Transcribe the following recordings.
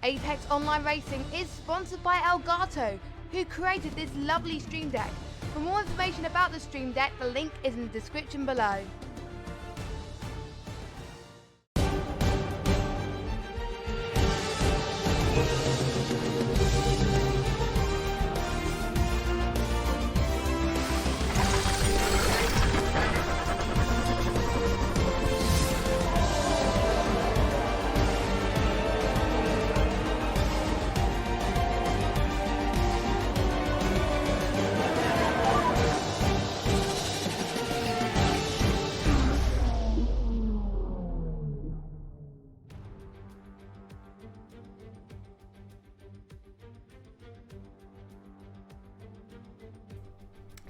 Apex Online Racing is sponsored by Elgato, who created this lovely stream deck. For more information about the stream deck, the link is in the description below.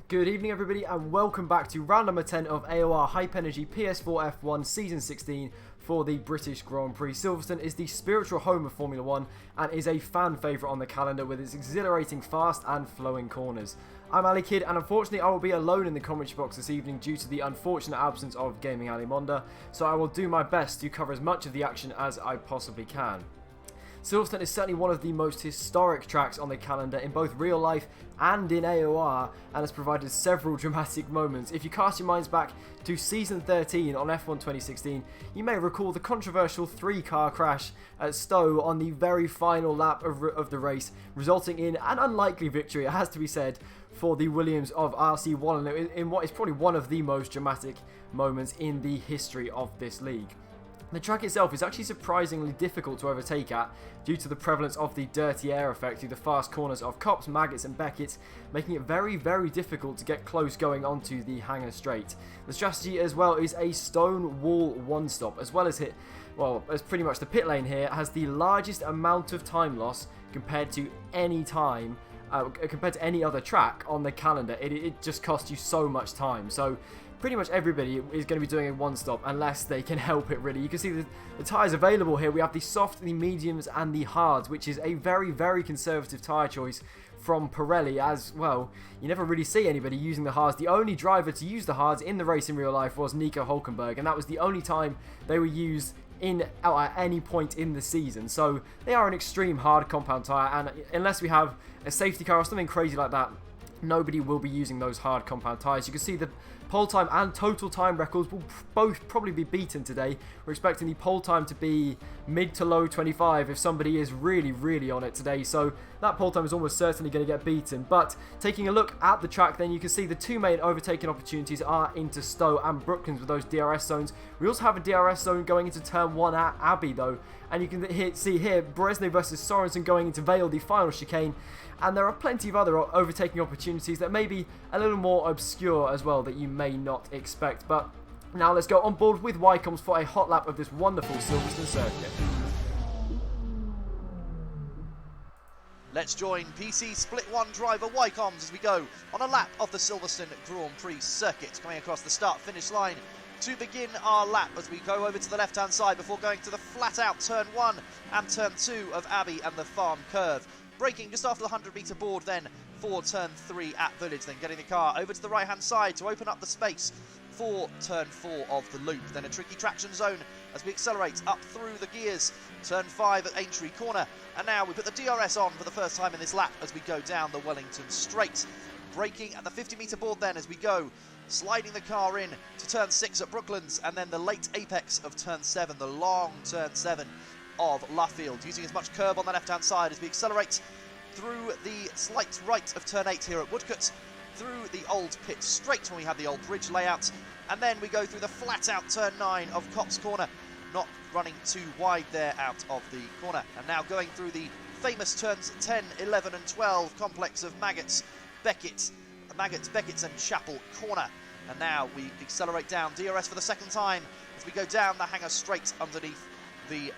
Good evening everybody and welcome back to round number 10 of AOR Hype Energy PS4 F1 Season 16 for the British Grand Prix. Silverstone is the spiritual home of Formula 1 and is a fan favourite on the calendar with its exhilarating fast and flowing corners. I'm Ali Kid and unfortunately I will be alone in the commentary box this evening due to the unfortunate absence of Gaming Ali Monda, so I will do my best to cover as much of the action as I possibly can. Silverstone is certainly one of the most historic tracks on the calendar in both real life and in AOR, and has provided several dramatic moments. If you cast your minds back to Season 13 on F1 2016, you may recall the controversial 3-car crash at Stowe on the very final lap of the race, resulting in an unlikely victory, it has to be said, for the Williams of RC Wallen in what is probably one of the most dramatic moments in the history of this league. The track itself is actually surprisingly difficult to overtake at due to the prevalence of the dirty air effect through the fast corners of Copse, Maggotts and Beckett's, making it very difficult to get close going onto the Hangar Straight. The strategy as well is a stone wall one-stop, as well as as pretty much the pit lane here has the largest amount of time loss compared to any other track on the calendar. It just costs you so much time. So pretty much everybody is going to be doing a one-stop unless they can help it, really. You can see the tyres available here. We have the soft, the mediums and the hards, which is a very conservative tyre choice from Pirelli, as well. You never really see anybody using the hards. The only driver to use the hards in the race in real life was Nico Hülkenberg, and that was the only time they were used at any point in the season. So they are an extreme hard compound tyre, and unless we have a safety car or something crazy like that, nobody will be using those hard compound tyres. You can see the pole time and total time records will both probably be beaten today. We're expecting the pole time to be mid to low 25 if somebody is really on it today, so that pole time is almost certainly going to get beaten. But taking a look at the track, then you can see the two main overtaking opportunities are into Stowe and Brooklands with those DRS zones. We also have a DRS zone going into turn 1 at Abbey though, and you can see here Bresnay versus Sorensen going into Vale, the final chicane. And there are plenty of other overtaking opportunities that may be a little more obscure as well that you may not expect. But now let's go on board with Wycombs for a hot lap of this wonderful Silverstone circuit. Let's join PC Split 1 driver Wycombs as we go on a lap of the Silverstone Grand Prix circuit, coming across the start-finish line to begin our lap as we go over to the left-hand side before going to the flat-out turn 1 and turn 2 of Abbey and the farm curve. Braking just after the 100-metre board then for turn 3 at Village, then getting the car over to the right-hand side to open up the space for turn 4 of the loop. Then a tricky traction zone as we accelerate up through the gears. Turn 5 at Aintree Corner. And now we put the DRS on for the first time in this lap as we go down the Wellington Straight. Braking at the 50-metre board then as we go, sliding the car in to turn 6 at Brooklands, and then the late apex of turn 7, the long turn 7 of Luffield, using as much curb on the left-hand side as we accelerate through the slight right of turn 8 here at Woodcote, through the old pit straight when we have the old bridge layout, and then we go through the flat-out turn 9 of Copse Corner, not running too wide there out of the corner, and now going through the famous turns 10, 11 and 12 complex of Maggotts, Beckett's and Chapel Corner. And now we accelerate down, DRS for the second time as we go down the Hangar Straight underneath the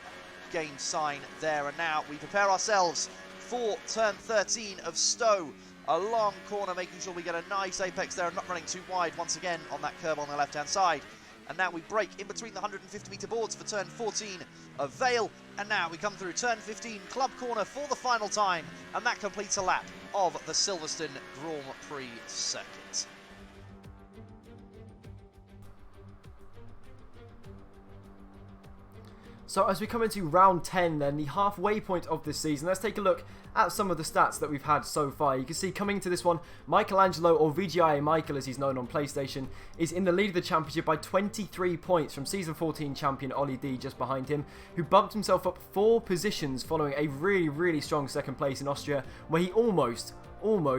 game sign there. And now we prepare ourselves for turn 13 of Stowe. A long corner, making sure we get a nice apex there and not running too wide once again on that curb on the left-hand side. And now we break in between the 150-metre boards for turn 14 of Vale. And now we come through turn 15, Club Corner for the final time. And that completes a lap of the Silverstone Grand Prix circuit. So as we come into round 10 then, the halfway point of this season, let's take a look at some of the stats that we've had so far. You can see coming into this one, Michelangelo, or VGIA Michael as he's known on PlayStation, is in the lead of the championship by 23 points from Season 14 champion Ollie D just behind him, who bumped himself up 4 positions following a really strong second place in Austria, where he almost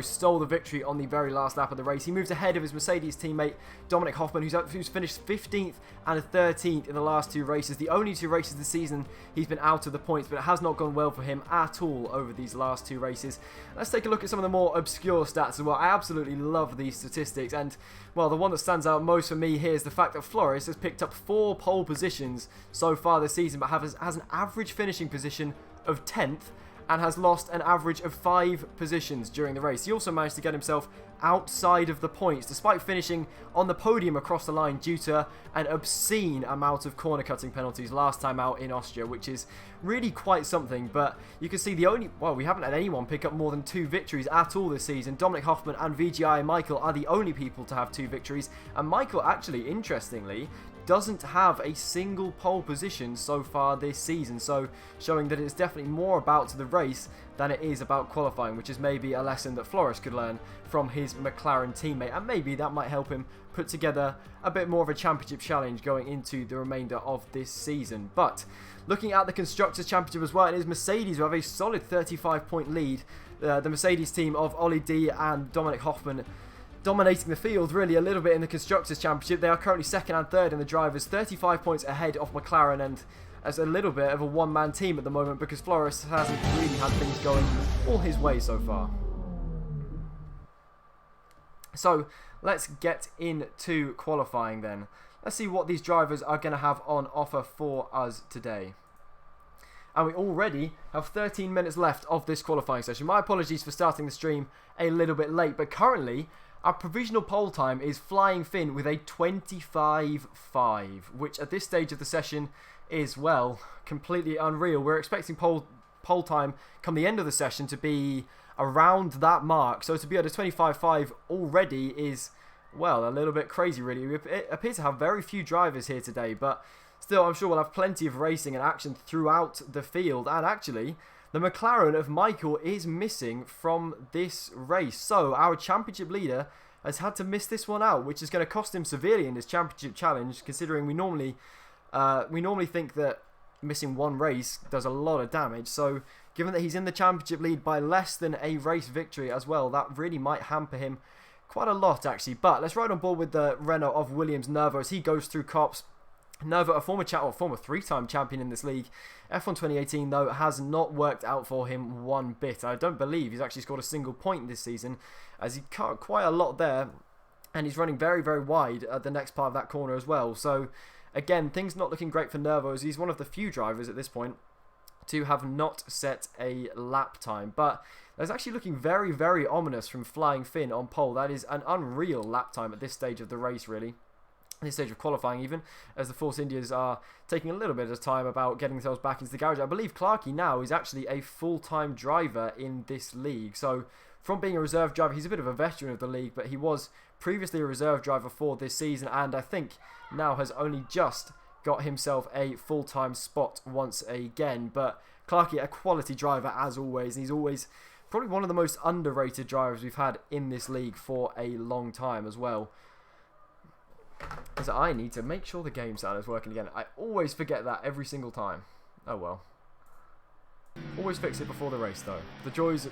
stole the victory on the very last lap of the race. He moves ahead of his Mercedes teammate Dominic Hoffman, who's finished 15th and 13th in the last 2 races. The only 2 races this season he's been out of the points, but it has not gone well for him at all over these last 2 races. Let's take a look at some of the more obscure stats as well. I absolutely love these statistics, and well, the one that stands out most for me here is the fact that Flores has picked up 4 pole positions so far this season, but has an average finishing position of 10th, and has lost an average of 5 positions during the race. He also managed to get himself outside of the points, despite finishing on the podium across the line due to an obscene amount of corner cutting penalties last time out in Austria, which is really quite something. But you can see we haven't had anyone pick up more than 2 victories at all this season. Dominic Hoffman and VGI Michael are the only people to have 2 victories, and Michael actually, interestingly, doesn't have a single pole position so far this season, so showing that it's definitely more about the race than it is about qualifying, which is maybe a lesson that Flores could learn from his McLaren teammate, and maybe that might help him put together a bit more of a championship challenge going into the remainder of this season. But looking at the Constructors' Championship as well, it is Mercedes who have a solid 35-point lead. The Mercedes team of Ollie D and Dominic Hoffman dominating the field really a little bit in the Constructors' Championship. They are currently 2nd and 3rd in the drivers, 35 points ahead of McLaren, and as a little bit of a one-man team at the moment because Flores hasn't really had things going all his way so far. So let's get into qualifying then. Let's see what these drivers are going to have on offer for us today. And we already have 13 minutes left of this qualifying session. My apologies for starting the stream a little bit late, but currently our provisional pole time is Flying Finn with a 25.5, which at this stage of the session is, well, completely unreal. We're expecting pole time come the end of the session to be around that mark, so to be at a 25.5 already is, well, a little bit crazy really. We appear to have very few drivers here today, but still I'm sure we'll have plenty of racing and action throughout the field. And actually, the McLaren of Michael is missing from this race, so our championship leader has had to miss this one out, which is going to cost him severely in his championship challenge, considering we normally think that missing one race does a lot of damage. So given that he's in the championship lead by less than a race victory as well, that really might hamper him quite a lot actually. But let's ride on board with the Renault of Williams Nervo as he goes through Cops. Nervo, a former 3-time champion in this league. F1 2018, though, has not worked out for him one bit. I don't believe he's actually scored a single point this season, as he cut quite a lot there, and he's running very wide at the next part of that corner as well. So, again, things not looking great for Nervo, as he's one of the few drivers at this point to have not set a lap time. But that's actually looking very ominous from Flying Finn on pole. That is an unreal lap time at this stage of the race, really. This stage of qualifying even, as the Force Indias are taking a little bit of time about getting themselves back into the garage. I believe Clarkey now is actually a full-time driver in this league. So from being a reserve driver, he's a bit of a veteran of the league, but he was previously a reserve driver for this season, and I think now has only just got himself a full-time spot once again. But Clarkey, a quality driver as always, and he's always probably one of the most underrated drivers we've had in this league for a long time as well. So I need to make sure the game sound is working again. I always forget that every single time. Oh well. Always fix it before the race though. The joys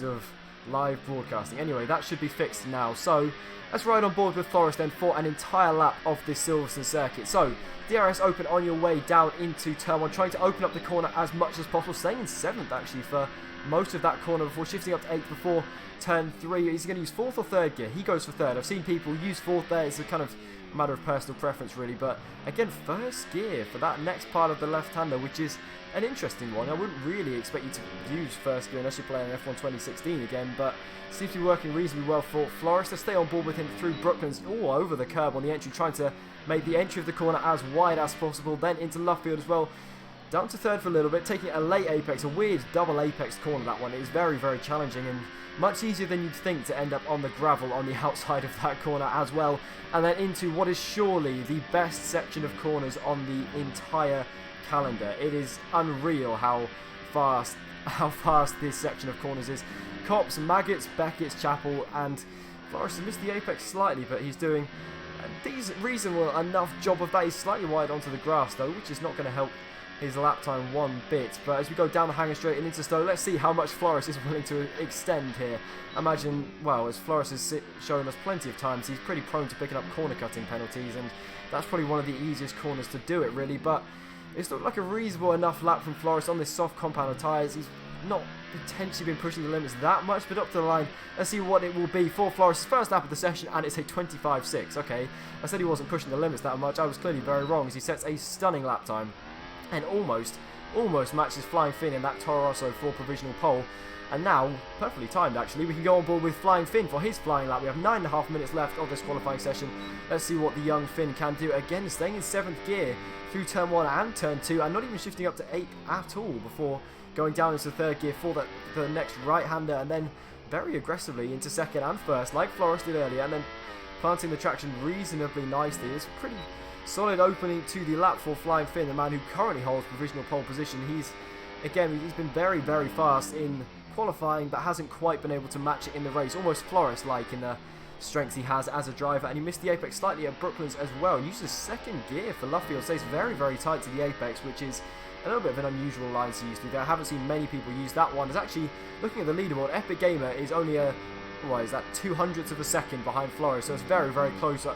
of live broadcasting. Anyway, that should be fixed now. So let's ride on board with Flores then for an entire lap of this Silverstone circuit. So DRS open on your way down into turn 1, trying to open up the corner as much as possible, staying in 7th actually for most of that corner before shifting up to 8th before turn 3. He's going to use 4th or 3rd gear. He goes for 3rd. I've seen people use 4th there. It's a kind of matter of personal preference really, but again, 1st gear for that next part of the left-hander, which is an interesting one. I wouldn't really expect you to use 1st gear unless you're playing F1 2016 again, but seems to be working reasonably well for Flores to stay on board with him through Brooklands, all over the curb on the entry, trying to make the entry of the corner as wide as possible, then into Lovefield as well. Down to 3rd for a little bit, taking a late apex, a weird double apex corner that one. It is very challenging and much easier than you'd think to end up on the gravel on the outside of that corner as well. And then into what is surely the best section of corners on the entire calendar. It is unreal how fast this section of corners is. Copse, Maggots, Beckett's, Chapel, and Flores has missed the apex slightly, but he's doing a reasonable enough job of that. He's slightly wide onto the grass though, which is not going to help his lap time one bit. But as we go down the hanger straight and into Stowe, let's see how much Flores is willing to extend here. Imagine, well, as Flores has shown us plenty of times, he's pretty prone to picking up corner cutting penalties, and that's probably one of the easiest corners to do it really. But it's looked like a reasonable enough lap from Flores on this soft compound of tyres. He's not potentially been pushing the limits that much, but up to the line, let's see what it will be for Flores' first lap of the session, and it's a 25.6. Okay, I said he wasn't pushing the limits that much. I was clearly very wrong, as he sets a stunning lap time and almost matches Flying Finn in that Toro Rosso for provisional pole. And now, perfectly timed actually, we can go on board with Flying Finn for his flying lap. We have 9.5 minutes left of this qualifying session. Let's see what the young Finn can do. Again, staying in 7th gear through turn 1 and turn 2, and not even shifting up to 8 at all before going down into 3rd gear for the next right-hander, and then very aggressively into 2nd and 1st, like Flores did earlier, and then planting the traction reasonably nicely. It's pretty solid opening to the lap for Flying Finn, the man who currently holds provisional pole position. He's been very, very fast in qualifying, but hasn't quite been able to match it in the race. Almost Flores-like in the strengths he has as a driver, and he missed the apex slightly at Brooklands as well. Uses 2nd gear for Luffield, stays very, very tight to the apex, which is a little bit of an unusual line to use there. I haven't seen many people use that one. There's actually, looking at the leaderboard, Epic Gamer is only a, what is that, 200th of a second behind Flores, so it's very, very close,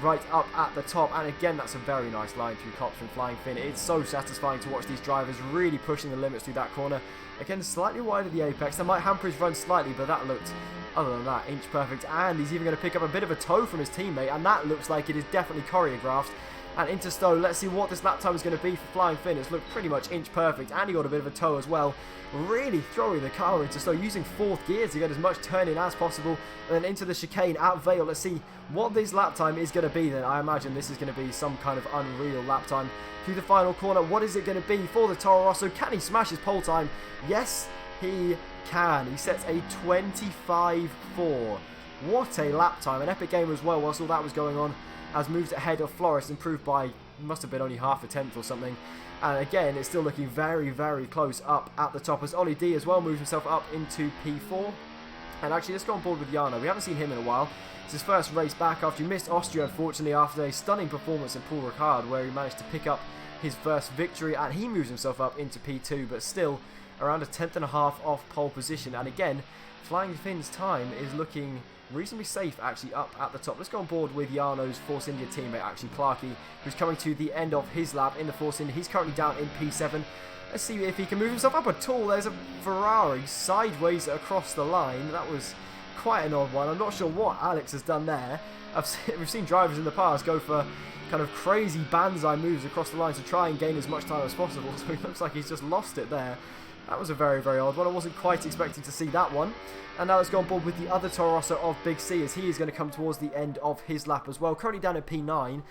right up at the top. And again, that's a very nice line through Copse from Flying Finn. It's so satisfying to watch these drivers really pushing the limits through that corner. Again, slightly wide of the apex. That might hamper his run slightly, but that looked, other than that, inch perfect. And he's even going to pick up a bit of a toe from his teammate, and that looks like it is definitely choreographed. And into Stowe, let's see what this lap time is going to be for Flying Finn. It's looked pretty much inch perfect, and he got a bit of a toe as well. Really throwing the car into Stowe, using 4th gear to get as much turn in as possible. And then into the chicane at Vale. Let's see what this lap time is going to be then. I imagine this is going to be some kind of unreal lap time through the final corner. What is it going to be for the Toro Rosso? Can he smash his pole time? Yes, he can. He sets a 25.4. What a lap time. An Epic Gamer as well, whilst all that was going on, has moved ahead of Flores, improved by, must have been only half a tenth or something. And again, it's still looking very, very close up at the top, as Ollie D as well moves himself up into P4. And actually, let's go on board with Jarno. We haven't seen him in a while. It's his first race back after he missed Austria, unfortunately, after a stunning performance in Paul Ricard, where he managed to pick up his first victory, and he moves himself up into P2, but still around a 10th and a half off pole position. And again, Flying Finn's time is looking reasonably safe actually up at the top. Let's go on board with Jarno's Force India teammate, actually Clarkey, who's coming to the end of his lap in the Force India. He's currently down in P7. Let's see if he can move himself up at all. There's a Ferrari sideways across the line. That was quite an odd one. I'm not sure what Alex has done there. We've seen drivers in the past go for kind of crazy banzai moves across the line to try and gain as much time as possible, so it looks like he's just lost it there. That was a very, very odd one. I wasn't quite expecting to see that one. And now let's go on board with the other Toro Rosso of Big C, as he is going to come towards the end of his lap as well. Currently down at P9.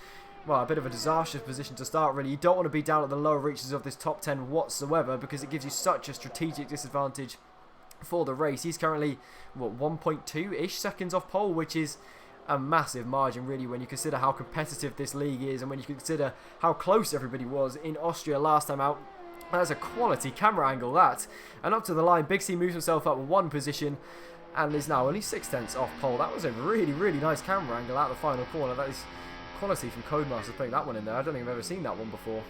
Well, a bit of a disastrous position to start, really. You don't want to be down at the lower reaches of this top 10 whatsoever, because it gives you such a strategic disadvantage for the race. He's currently, what, 1.2-ish seconds off pole, which is a massive margin, really, when you consider how competitive this league is, and when you consider how close everybody was in Austria last time out. That's a quality camera angle, that. And up to the line, Big C moves himself up one position and is now only 6/10 off pole. That was a really, really nice camera angle out the final corner. That is quality from Codemasters putting that one in there. I don't think I've ever seen that one before.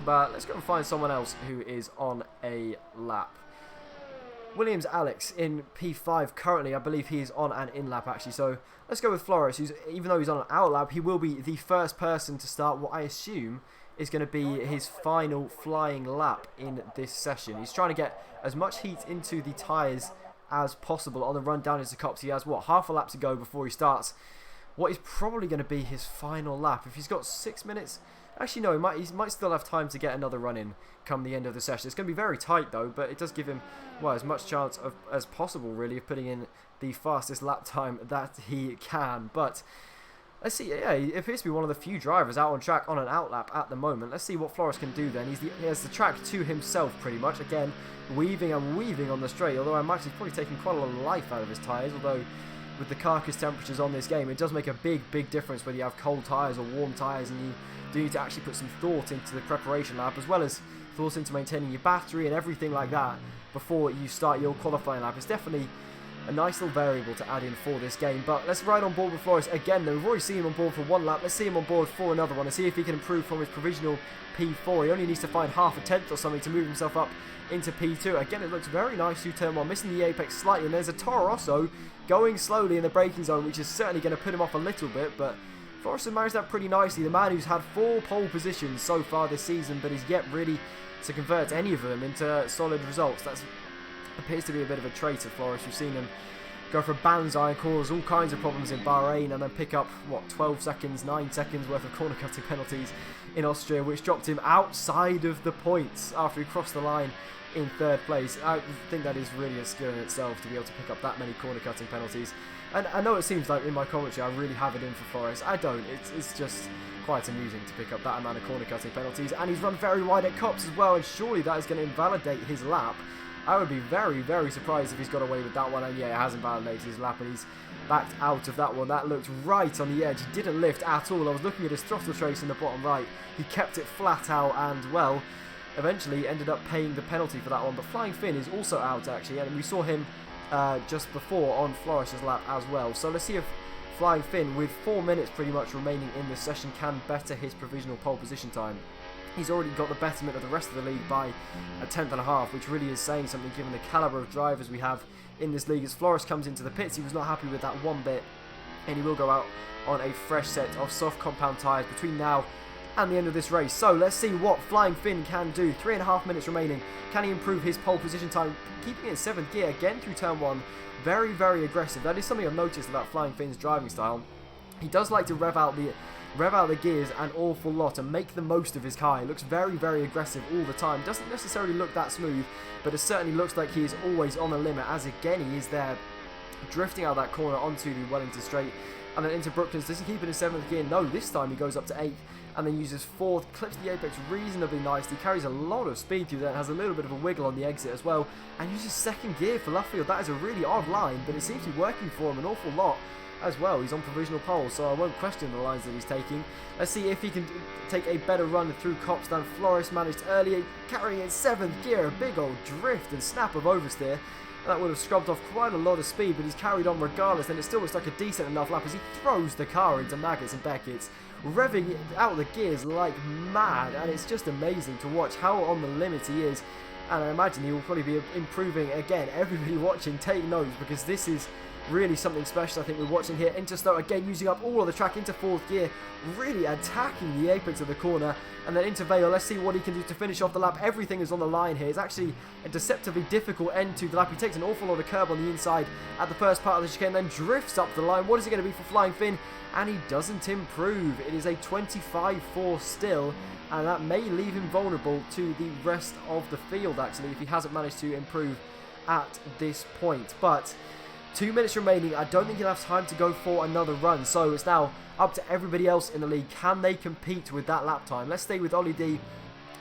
But let's go and find someone else who is on a lap. Williams Alex in P5 currently. I believe he is on an in-lap, actually. So let's go with Flores, who's, even though he's on an out-lap, he will be the first person to start what I assume is going to be his final flying lap in this session. He's trying to get as much heat into the tyres as possible on the run down into Copse. He has, what, half a lap to go before he starts what is probably going to be his final lap. If he's got 6 minutes, actually no, he might still have time to get another run in come the end of the session. It's going to be very tight though, but it does give him, well, as much chance as possible, really, of putting in the fastest lap time that he can. But let's see, yeah, he appears to be one of the few drivers out on track on an outlap at the moment. Let's see what Flores can do then. He has the track to himself pretty much. Again, weaving and weaving on the straight, although I'm actually probably taking quite a lot of life out of his tyres, although with the carcass temperatures on this game, it does make a big difference whether you have cold tyres or warm tyres, and you do need to actually put some thought into the preparation lap, as well as thought into maintaining your battery and everything like that before you start your qualifying lap. It's definitely a nice little variable to add in for this game. But let's ride on board with Flores again though. We've already seen him on board for one lap. Let's see him on board for another one and see if he can improve from his provisional P4. He only needs to find half a tenth or something to move himself up into P2. Again, it looks very nice through turn 1, missing the apex slightly, and there's a Toro Rosso going slowly in the braking zone, which is certainly going to put him off a little bit, but Flores has managed that pretty nicely. The man who's had 4 pole positions so far this season, but is yet really to convert any of them into solid results. That appears to be a bit of a trait of Flores. We've seen him go for banzai and cause all kinds of problems in Bahrain, and then pick up, what, 12 seconds, 9 seconds worth of corner cutting penalties in Austria, which dropped him outside of the points after he crossed the line in 3rd place. I think that is really a skill in itself to be able to pick up that many corner cutting penalties. And I know it seems like in my commentary I really have it in for Flores. I don't. It's just quite amusing to pick up that amount of corner cutting penalties, and he's run very wide at Cops as well, and surely that is going to invalidate his lap. I would be very surprised if he's got away with that one, and yeah, it has invalidated his lap, and he's backed out of that one. That looked right on the edge. He didn't lift at all. I was looking at his throttle trace in the bottom right. He kept it flat out, and well, eventually ended up paying the penalty for that one. But Flying Finn is also out actually, and we saw him just before on Flores's lap as well. So let's see if Flying Finn, with 4 minutes pretty much remaining in the session, can better his provisional pole position time. He's already got the betterment of the rest of the league by a tenth and a half, which really is saying something given the calibre of drivers we have in this league. As Flores comes into the pits, he was not happy with that one bit, and he will go out on a fresh set of soft compound tyres between now and the end of this race. So let's see what Flying Finn can do. 3.5 minutes remaining. Can he improve his pole position time, keeping it in 7th gear again through turn 1? Very aggressive. That is something I've noticed about Flying Finn's driving style. He does like to rev out the gears an awful lot and make the most of his car. He looks very aggressive all the time. Doesn't necessarily look that smooth, but it certainly looks like he is always on the limit, as again he is there drifting out that corner onto the Wellington straight and then into Brooklands. Does he keep it in 7th gear? No, this time he goes up to 8th and then uses 4th, clips the apex reasonably nicely, carries a lot of speed through there, has a little bit of a wiggle on the exit as well, and uses 2nd gear for Luffield. That is a really odd line, but it seems to be working for him an awful lot as well. He's on provisional pole, so I won't question the lines that he's taking. Let's see if he can take a better run through Cops than Flores managed earlier, carrying in 7th gear, a big old drift and snap of oversteer. That would have scrubbed off quite a lot of speed, but he's carried on regardless, and it still looks like a decent enough lap as he throws the car into Maggots and Beckett's, revving out the gears like mad, and it's just amazing to watch how on the limit he is. And I imagine he will probably be improving again. Everybody watching, take notes, because this is really something special I think we're watching here. Interstow again using up all of the track into 4th gear, really attacking the apex of the corner, and then into Vale. Let's see what he can do to finish off the lap. Everything is on the line here. It's actually a deceptively difficult end to the lap. He takes an awful lot of curb on the inside at the first part of the chicane, then drifts up the line. What is it going to be for Flying Finn? And he doesn't improve. It is a 25-4 still, and that may leave him vulnerable to the rest of the field actually if he hasn't managed to improve at this point. But 2 minutes remaining. I don't think he'll have time to go for another run, so it's now up to everybody else in the league. Can they compete with that lap time? Let's stay with Ollie D.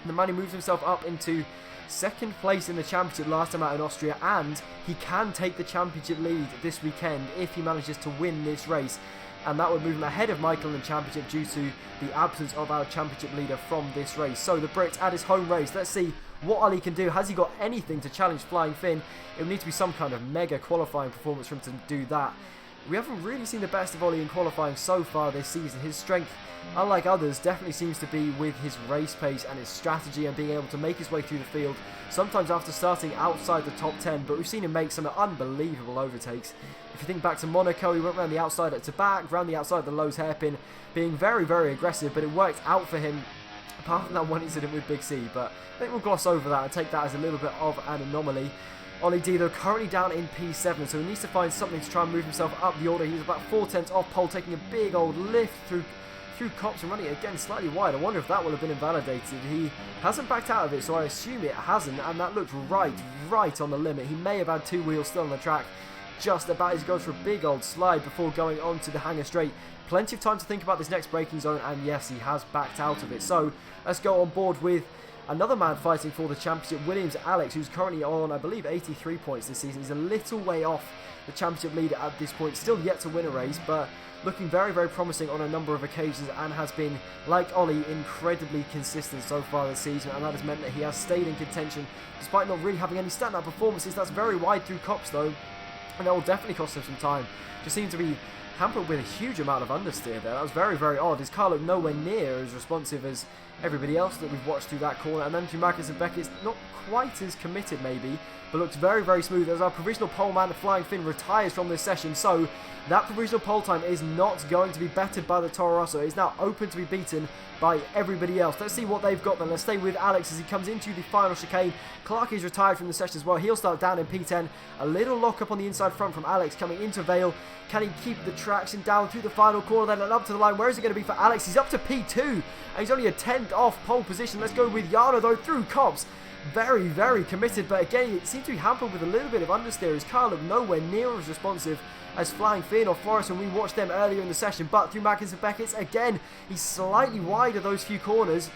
The man who moves himself up into 2nd place in the championship last time out in Austria, and he can take the championship lead this weekend if he manages to win this race, and that would move him ahead of Michael in the championship due to the absence of our championship leader from this race. So the Brit at his home race. Let's see what Ollie can do. Has he got anything to challenge Flying Finn? It would need to be some kind of mega qualifying performance for him to do that. We haven't really seen the best of Ollie in qualifying so far this season. His strength, unlike others, definitely seems to be with his race pace and his strategy and being able to make his way through the field, sometimes after starting outside the top 10, but we've seen him make some unbelievable overtakes. If you think back to Monaco, he went around the outside at Tabac, around the outside of the Lowe's hairpin, being very aggressive, but it worked out for him, apart from that one incident with Big C. But I think we'll gloss over that and take that as a little bit of an anomaly. Ollie D, though, currently down in P7, so he needs to find something to try and move himself up the order. He's about 4 tenths off pole, taking a big old lift through Cops and running it again slightly wide. I wonder if that will have been invalidated. He hasn't backed out of it, so I assume it hasn't, and that looked right on the limit. He may have had 2 wheels still on the track, just about as he goes for a big old slide before going on to the hanger straight. Plenty of time to think about this next braking zone, and yes, he has backed out of it. So let's go on board with another man fighting for the championship, Williams Alex, who's currently on, I believe, 83 points this season. He's a little way off the championship leader at this point, still yet to win a race, but looking very, very promising on a number of occasions, and has been, like Ollie, incredibly consistent so far this season, and that has meant that he has stayed in contention despite not really having any standout performances. That's very wide through Cops though, and that will definitely cost him some time. Just seems to be hampered with a huge amount of understeer there. That was very, very odd. His car looked nowhere near as responsive as everybody else that we've watched through that corner, and then through Marcus and Beckett's not quite as committed maybe, but looks very, very smooth as our provisional pole man, Flying Finn, retires from this session. So that provisional pole time is not going to be bettered by the Toro Rosso. It's now open to be beaten by everybody else. Let's see what they've got then. Let's stay with Alex as he comes into the final chicane. Clark is retired from the session as well. He'll start down in P10. A little lock up on the inside front from Alex coming into Vale. Can he keep the traction down through the final corner then and up to the line? Where is it going to be for Alex? He's up to P2 and he's only a 10th off pole position. Let's go with Yana though through Cops. Very, very committed, but again, it seemed to be hampered with a little bit of understeer. His car looked nowhere near as responsive as Flying Finn or Flores when we watched them earlier in the session. But through Mackins and Beckett's, again, he's slightly wide of those few corners,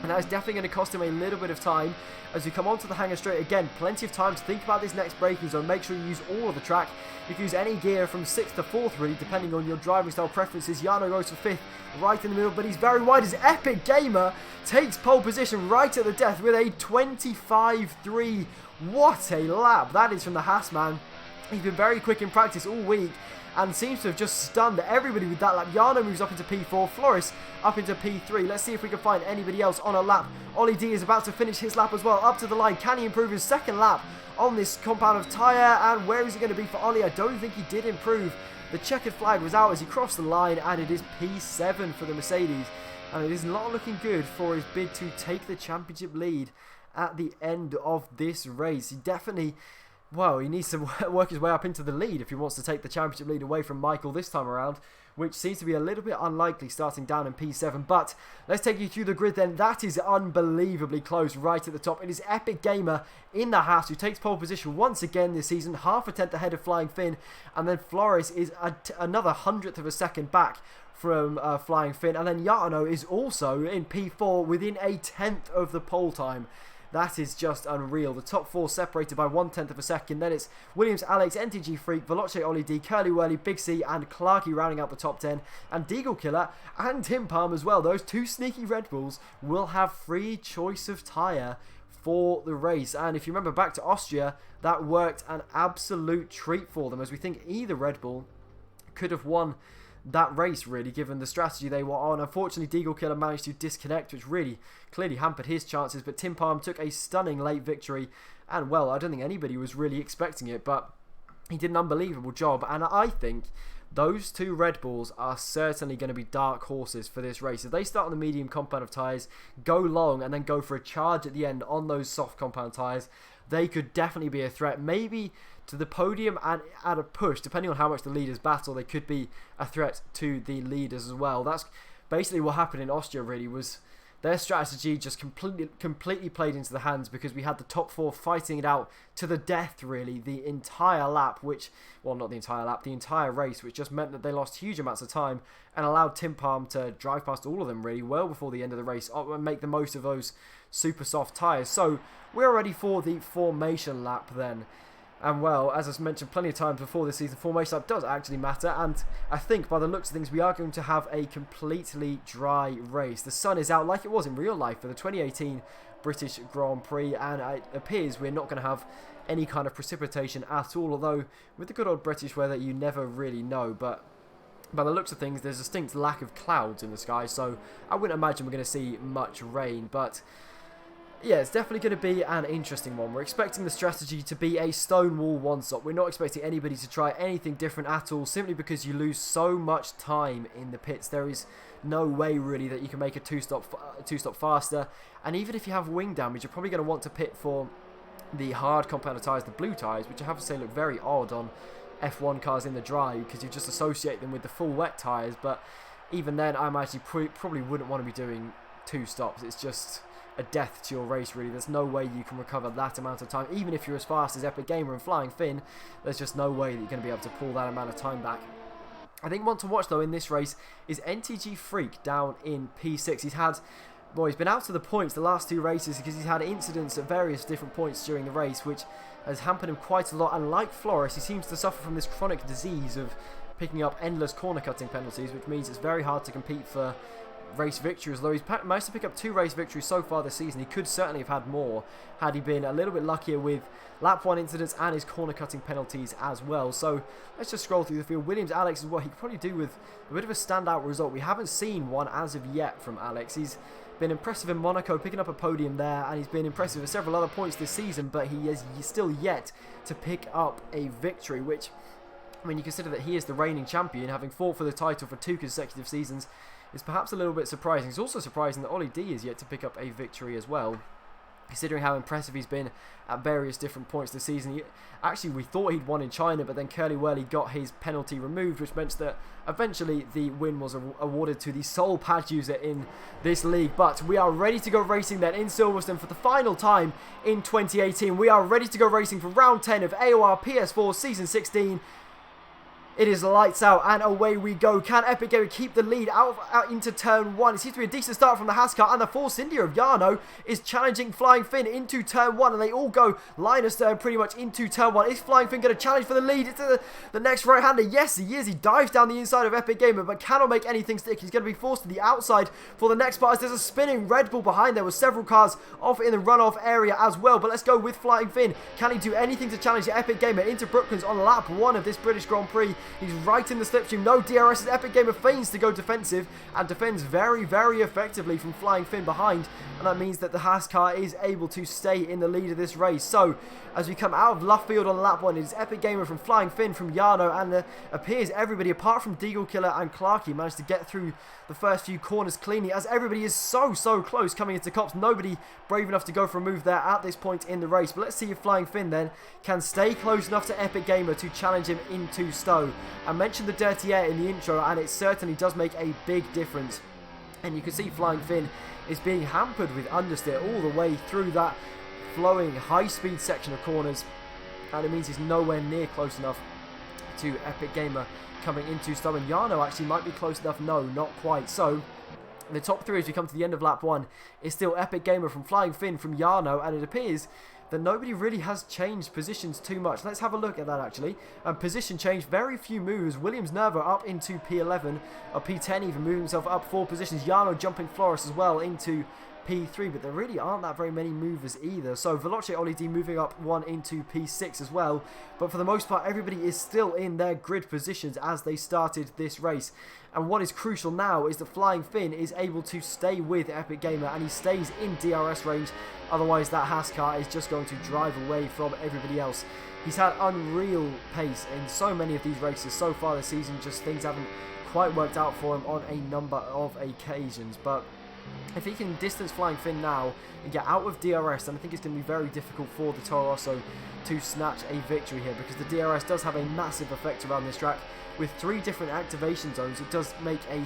and that is definitely going to cost him a little bit of time as we come onto the hangar straight. Again, plenty of time to think about this next braking zone. Make sure you use all of the track. You can use any gear from 6th to 4th, really, depending on your driving style preferences. Yano goes for 5th, right in the middle, but he's very wide as Epic Gamer takes pole position right at the death with a 25.3. What a lap that is from the Haas man. He's been very quick in practice all week and seems to have just stunned everybody with that lap. Yano moves up into P4, Flores up into P3. Let's see if we can find anybody else on a lap. Ollie D is about to finish his lap as well, up to the line. Can he improve his second lap on this compound of tyre? And where is it going to be for Ollie? I don't think he did improve. The checkered flag was out as he crossed the line, and it is P7 for the Mercedes. And it is not looking good for his bid to take the championship lead at the end of this race. He definitely, well, he needs to work his way up into the lead if he wants to take the championship lead away from Michael this time around, which seems to be a little bit unlikely starting down in P7. But let's take you through the grid then. That is unbelievably close right at the top. It is Epic Gamer in the Haas who takes pole position once again this season, half a tenth ahead of Flying Finn, and then Flores is another 100th of a second back from Flying Finn, and then Yano is also in P4 within a 10th of the pole time. That is just unreal. The top four separated by 1/10 of a second. Then it's Williams, Alex, NTG Freak, Veloce, Ollie D, Curly Whirly, Big C, and Clarky rounding out the top 10. And Deagle Killer and Tim Palm as well. Those two sneaky Red Bulls will have free choice of tyre for the race. And if you remember back to Austria, that worked an absolute treat for them, as we think either Red Bull could have won that race, really, given the strategy they were on. Unfortunately, Deagle Killer managed to disconnect, which really clearly hampered his chances, but Tim Palm took a stunning late victory, and well, I don't think anybody was really expecting it, but he did an unbelievable job, and I think those two Red Bulls are certainly going to be dark horses for this race. If they start on the medium compound of tyres, go long, and then go for a charge at the end on those soft compound tyres, they could definitely be a threat, maybe to the podium, and at a push, depending on how much the leaders battle, they could be a threat to the leaders as well. That's basically what happened in Austria, really, was their strategy just completely played into the hands, because we had the top four fighting it out to the death, really, the entire lap, which, well, not the entire lap, the entire race, which just meant that they lost huge amounts of time and allowed Tim Palm to drive past all of them, really, well before the end of the race and make the most of those super soft tyres. So we're ready for the formation lap then. And well, as I've mentioned plenty of times before this season, formation lap does actually matter, and I think by the looks of things we are going to have a completely dry race. The sun is out like it was in real life for the 2018 British Grand Prix, and it appears we're not going to have any kind of precipitation at all, although with the good old British weather you never really know. But by the looks of things there's a distinct lack of clouds in the sky, so I wouldn't imagine we're going to see much rain. But yeah, it's definitely going to be an interesting one. We're expecting the strategy to be a stonewall one-stop. We're not expecting anybody to try anything different at all, simply because you lose so much time in the pits. There is no way, really, that you can make a two-stop faster. And even if you have wing damage, you're probably going to want to pit for the hard compound tyres, the blue tyres, which I have to say look very odd on F1 cars in the dry, because you just associate them with the full wet tyres. But even then, I imagine you probably wouldn't want to be doing two stops. It's just a death to your race, really. There's no way you can recover that amount of time. Even if you're as fast as Epic Gamer and Flying Finn, there's just no way that you're going to be able to pull that amount of time back. I think one to watch though in this race is NTG Freak down in P6. He's had well, he's been out of the points the last 2 races because he's had incidents at various different points during the race, which has hampered him quite a lot. And like Flores, he seems to suffer from this chronic disease of picking up endless corner cutting penalties, which means it's very hard to compete for race victories. Though he's managed to pick up 2 race victories so far this season, he could certainly have had more had he been a little bit luckier with lap 1 incidents and his corner cutting penalties as well. So let's just scroll through the field. Williams, Alex is what he could probably do with a bit of a standout result. We haven't seen one as of yet from Alex. He's been impressive in Monaco, picking up a podium there, and he's been impressive at several other points this season, but he is still yet to pick up a victory, which, I mean, you consider that he is the reigning champion, having fought for the title for 2 consecutive seasons, is perhaps a little bit surprising. It's also surprising that Ollie D is yet to pick up a victory as well, considering how impressive he's been at various different points this season. Actually, we thought he'd won in China, but then Curly Whirly got his penalty removed, which meant that eventually the win was awarded to the sole pad user in this league. But we are ready to go racing then in Silverstone for the final time in 2018. We are ready to go racing for round 10 of AOR PS4 Season 16. It is lights out and away we go. Can Epic Gamer keep the lead out into turn 1? It seems to be a decent start from the Haskar, and the Force India of Jarno is challenging Flying Finn into turn 1, and they all go line astern pretty much into turn 1. Is Flying Finn going to challenge for the lead into the next right-hander? Yes, he is. He dives down the inside of Epic Gamer, but cannot make anything stick. He's going to be forced to the outside for the next part, as there's a spinning Red Bull behind. There were several cars off in the runoff area as well, but let's go with Flying Finn. Can he do anything to challenge the Epic Gamer into Brooklands on lap 1 of this British Grand Prix? He's right in the slipstream. No DRS as Epic Gamer feigns to go defensive and defends very, very effectively from Flying Finn behind, and that means that the Haskar is able to stay in the lead of this race. So as we come out of left field on lap 1, it is Epic Gamer from Flying Finn from Jarno, and appears everybody apart from Deagle Killer and Clarky managed to get through the first few corners cleanly, as everybody is so close coming into Cops. Nobody brave enough to go for a move there at this point in the race, but let's see if Flying Finn then can stay close enough to Epic Gamer to challenge him into Stowe. I mentioned the dirty air in the intro, and it certainly does make a big difference, and you can see Flying Finn is being hampered with understeer all the way through that flowing high-speed section of corners, and it means he's nowhere near close enough to Epic Gamer coming into Stowe. And Jarno actually might be close enough. No, not quite. So the top 3 as we come to the end of lap 1 is still Epic Gamer from Flying Finn from Jarno, and it appears that nobody really has changed positions too much. Let's have a look at that actually. Position change, very few moves. Williams Nerva up into P11, or P10 even, moving himself up 4 positions. Jarno jumping Flores as well into P3, but there really aren't that very many movers either. So Veloce Ollie D moving up 1 into P6 as well, but for the most part everybody is still in their grid positions as they started this race. And what is crucial now is that Flying Finn is able to stay with Epic Gamer, and he stays in DRS range, otherwise that Haskar is just going to drive away from everybody else. He's had unreal pace in so many of these races so far this season, just things haven't quite worked out for him on a number of occasions, but if he can distance Flying Finn now and get out of DRS, then I think it's going to be very difficult for the Toro Rosso to snatch a victory here, because the DRS does have a massive effect around this track. With 3 different activation zones, it does make a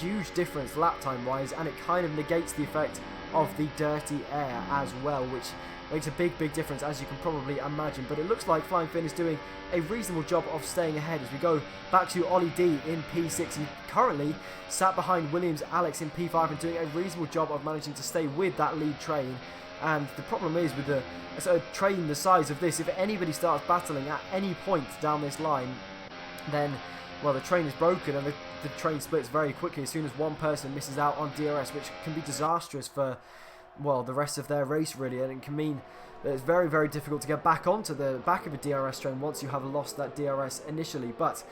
huge difference lap time wise, and it kind of negates the effect of the dirty air as well, which makes a big difference, as you can probably imagine. But it looks like Flying Finn is doing a reasonable job of staying ahead as we go back to Ollie D in P6. He currently sat behind Williams Alex in P5 and doing a reasonable job of managing to stay with that lead train. And the problem is with a train the size of this, if anybody starts battling at any point down this line, then, well, the train is broken, and the train splits very quickly as soon as one person misses out on DRS, which can be disastrous for, well, the rest of their race really, and it can mean that it's very difficult to get back onto the back of a DRS train once you have lost that DRS initially. But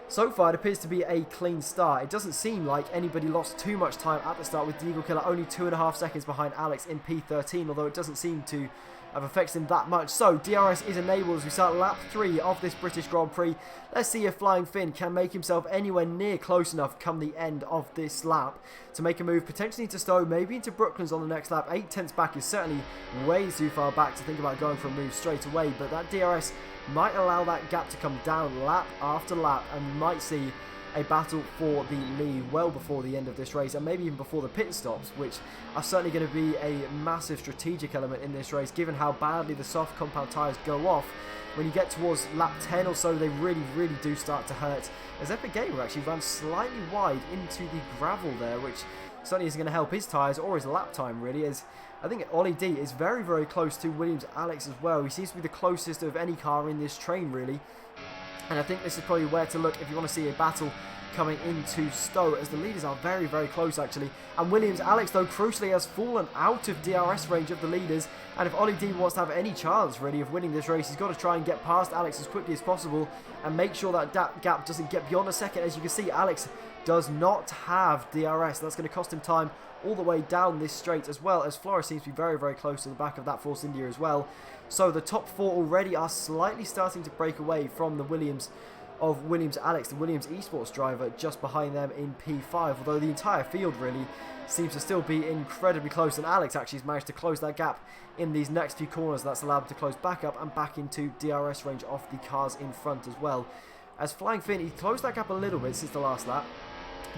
so far it appears to be a clean start. It doesn't seem like anybody lost too much time at the start, with Deagle Killer only 2.5 seconds behind Alex in P13, although it doesn't seem to have affected him that much. So DRS is enabled as we start lap 3 of this British Grand Prix. Let's see if Flying Finn can make himself anywhere near close enough come the end of this lap to make a move potentially into Stowe, maybe into Brooklands on the next lap. 8 tenths back is certainly way too far back to think about going for a move straight away, but that DRS might allow that gap to come down lap after lap, and we might see a battle for the lead well before the end of this race, and maybe even before the pit stops, which are certainly going to be a massive strategic element in this race, given how badly the soft compound tyres go off. When you get towards lap 10 or so, they really do start to hurt, as Epic Gamer actually ran slightly wide into the gravel there, which certainly isn't going to help his tyres or his lap time really, as I think Ollie D is very, very close to Williams Alex as well. He seems to be the closest of any car in this train really, and I think this is probably where to look if you want to see a battle coming into Stowe, as the leaders are very, very close actually. And Williams Alex, though, crucially has fallen out of DRS range of the leaders, and if Ollie D wants to have any chance really of winning this race, he's got to try and get past Alex as quickly as possible and make sure that gap doesn't get beyond a second. As you can see, Alex does not have DRS. That's going to cost him time all the way down this straight, as well as Flores seems to be very, very close to the back of that Force India as well. So the top four already are slightly starting to break away from the Williams Alex, the Williams esports driver, just behind them in P5, although the entire field really seems to still be incredibly close, and Alex actually has managed to close that gap in these next few corners. That's allowed him to close back up and back into DRS range of the cars in front as well. As Flying Finn, he closed that gap a little bit since the last lap,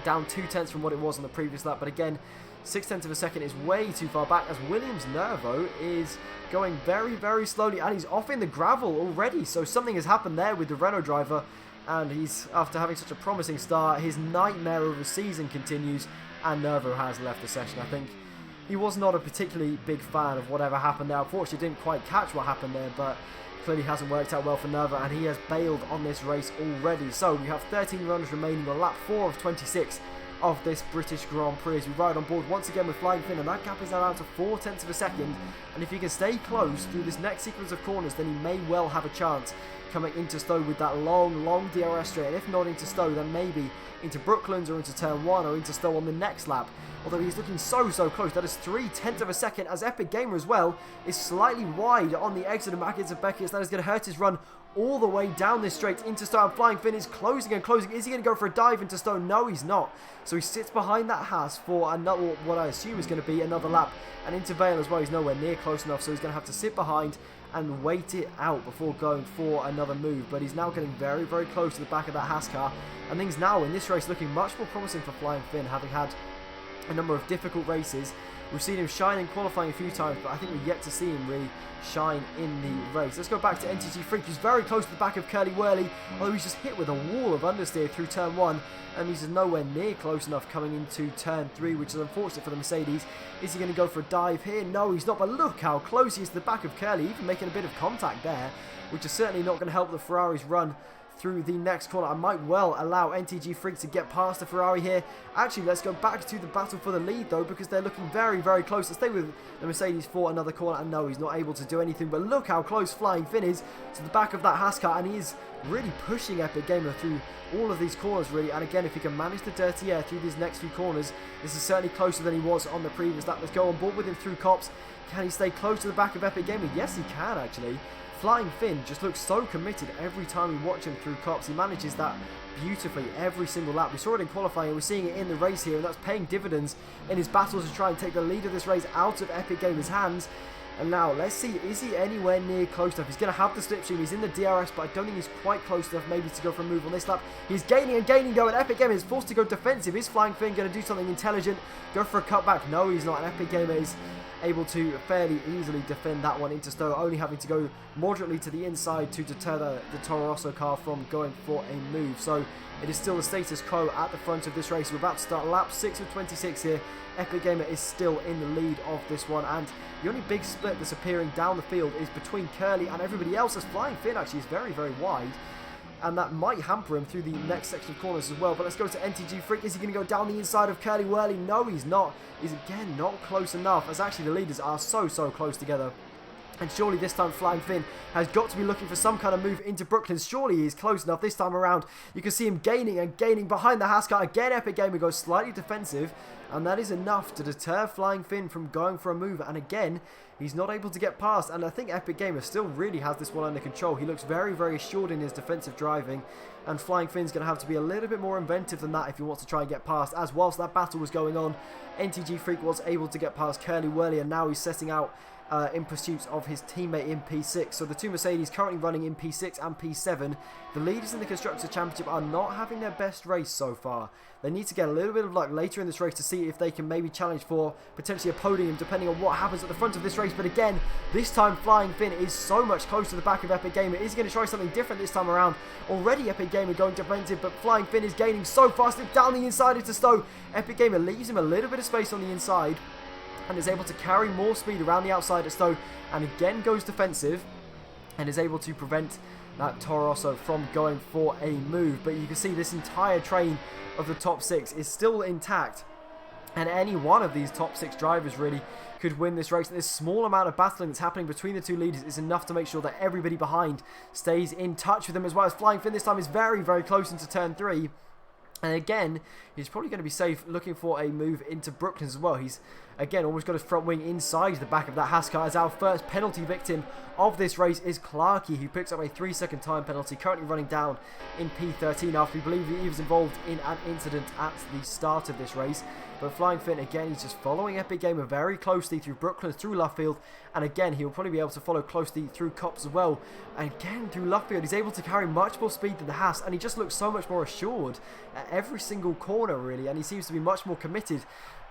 down 2/10 from what it was on the previous lap, but again 0.6 of a second is way too far back, as Williams Nervo is going very, very slowly, and he's off in the gravel already. So something has happened there with the Renault driver, and he's, after having such a promising start, his nightmare of a season continues, and Nervo has left the session. I think he was not a particularly big fan of whatever happened there. Unfortunately, didn't quite catch what happened there, but clearly hasn't worked out well for Nervo, and he has bailed on this race already. So we have 13 runs remaining on lap 4 of 26 of this British Grand Prix, as we ride on board once again with Flying Finn, and that gap is now down to 0.4 of a second, and if he can stay close through this next sequence of corners, then he may well have a chance coming into Stowe with that long DRS straight, and if not into Stowe, then maybe into Brooklands or into Turn 1 or into Stowe on the next lap. Although he's looking so close, that is 0.3 of a second, as Epic Gamer as well is slightly wide on the exit of Mackins and Beckett's. That is going to hurt his run all the way down this straight into Stowe, and Flying Finn is closing and closing. Is he going to go for a dive into Stowe? No, he's not. So he sits behind that Haas for another, what I assume is going to be another lap, and into Vale as well. He's nowhere near close enough, so he's going to have to sit behind and wait it out before going for another move. But he's now getting very, very close to the back of that Haas car, and things now in this race looking much more promising for Flying Finn, having had a number of difficult races. We've seen him shine in qualifying a few times, but I think we're yet to see him really shine in the race. Let's go back to NTG Freak, who's very close to the back of Curly Whirly, although he's just hit with a wall of understeer through Turn 1, and he's nowhere near close enough coming into Turn 3, which is unfortunate for the Mercedes. Is he going to go for a dive here? No, he's not, but look how close he is to the back of Curly, even making a bit of contact there, which is certainly not going to help the Ferrari's run through the next corner. I might well allow NTG Freak to get past the Ferrari here. Actually, let's go back to the battle for the lead though, because they're looking very, very close to stay with the Mercedes for another corner, and no, he's not able to do anything, but look how close Flying Finn is to the back of that Haas car, and he is really pushing Epic Gamer through all of these corners really. And again, if he can manage the dirty air through these next few corners, this is certainly closer than he was on the previous lap. Let's go on board with him through Cops. Can he stay close to the back of Epic Gamer? Yes, he can actually. Flying Finn just looks so committed every time we watch him through Cops. He manages that beautifully every single lap. We saw it in qualifying, and we're seeing it in the race here, and that's paying dividends in his battles to try and take the lead of this race out of Epic Gamer's hands. And now, let's see, is he anywhere near close enough? He's going to have the slipstream, he's in the DRS, but I don't think he's quite close enough maybe to go for a move on this lap. He's gaining and gaining though, and Epic Gamer is forced to go defensive. Is Flying Finn going to do something intelligent? Go for a cutback? No, he's not, and Epic Gamer is able to fairly easily defend that one into Stowe, only having to go moderately to the inside to deter the Toro Rosso car from going for a move. So it is still the status quo at the front of this race. We're about to start lap 6 of 26 here. Epic Gamer is still in the lead of this one, and the only big split that's appearing down the field is between Curly and everybody else, as Flying Finn actually is very, very wide, and that might hamper him through the next section of corners as well. But let's go to NTG Freak. Is he going to go down the inside of Curly Whirly? No, he's not. He's again not close enough, as actually the leaders are so close together. And surely this time Flying Finn has got to be looking for some kind of move into Brooklands. Surely he is close enough this time around. You can see him gaining and gaining behind the Haas car. Again, Epic Gamer goes slightly defensive, and that is enough to deter Flying Finn from going for a move. And again, he's not able to get past, and I think Epic Gamer still really has this one under control. He looks very, very assured in his defensive driving, and Flying Finn's going to have to be a little bit more inventive than that if he wants to try and get past, as whilst that battle was going on, NTG Freak was able to get past Curly Whirly, and now he's setting out in pursuit of his teammate in P6. So the two Mercedes currently running in P6 and P7. The leaders in the Constructors' Championship are not having their best race so far. They need to get a little bit of luck later in this race to see if they can maybe challenge for potentially a podium depending on what happens at the front of this race. But again, this time Flying Finn is so much closer to the back of Epic Gamer. Is going to try something different this time around. Already Epic Gamer going defensive, but Flying Finn is gaining so fast. It's down the inside into Stowe. Epic Gamer leaves him a little bit of space on the inside and is able to carry more speed around the outside at Stowe, and again goes defensive and is able to prevent that Toro Rosso from going for a move. But you can see this entire train of the top 6 is still intact, and any one of these top 6 drivers really could win this race. This small amount of battling that's happening between the two leaders is enough to make sure that everybody behind stays in touch with them, as well as Flying Finn this time is very, very close into turn 3. And again, he's probably going to be safe looking for a move into Brooklyn as well. He's, again, almost got his front wing inside the back of that Haas car, as our first penalty victim of this race is Clarkey, who picks up a 3-second time penalty, currently running down in P13 after we believe he was involved in an incident at the start of this race. But Flying Finn, again, he's just following Epic Gamer very closely through Brooklyn, through Luffield, and again, he'll probably be able to follow closely through Cops as well. And again, through Luffield, he's able to carry much more speed than the Haas, and he just looks so much more assured at every single corner, really, and he seems to be much more committed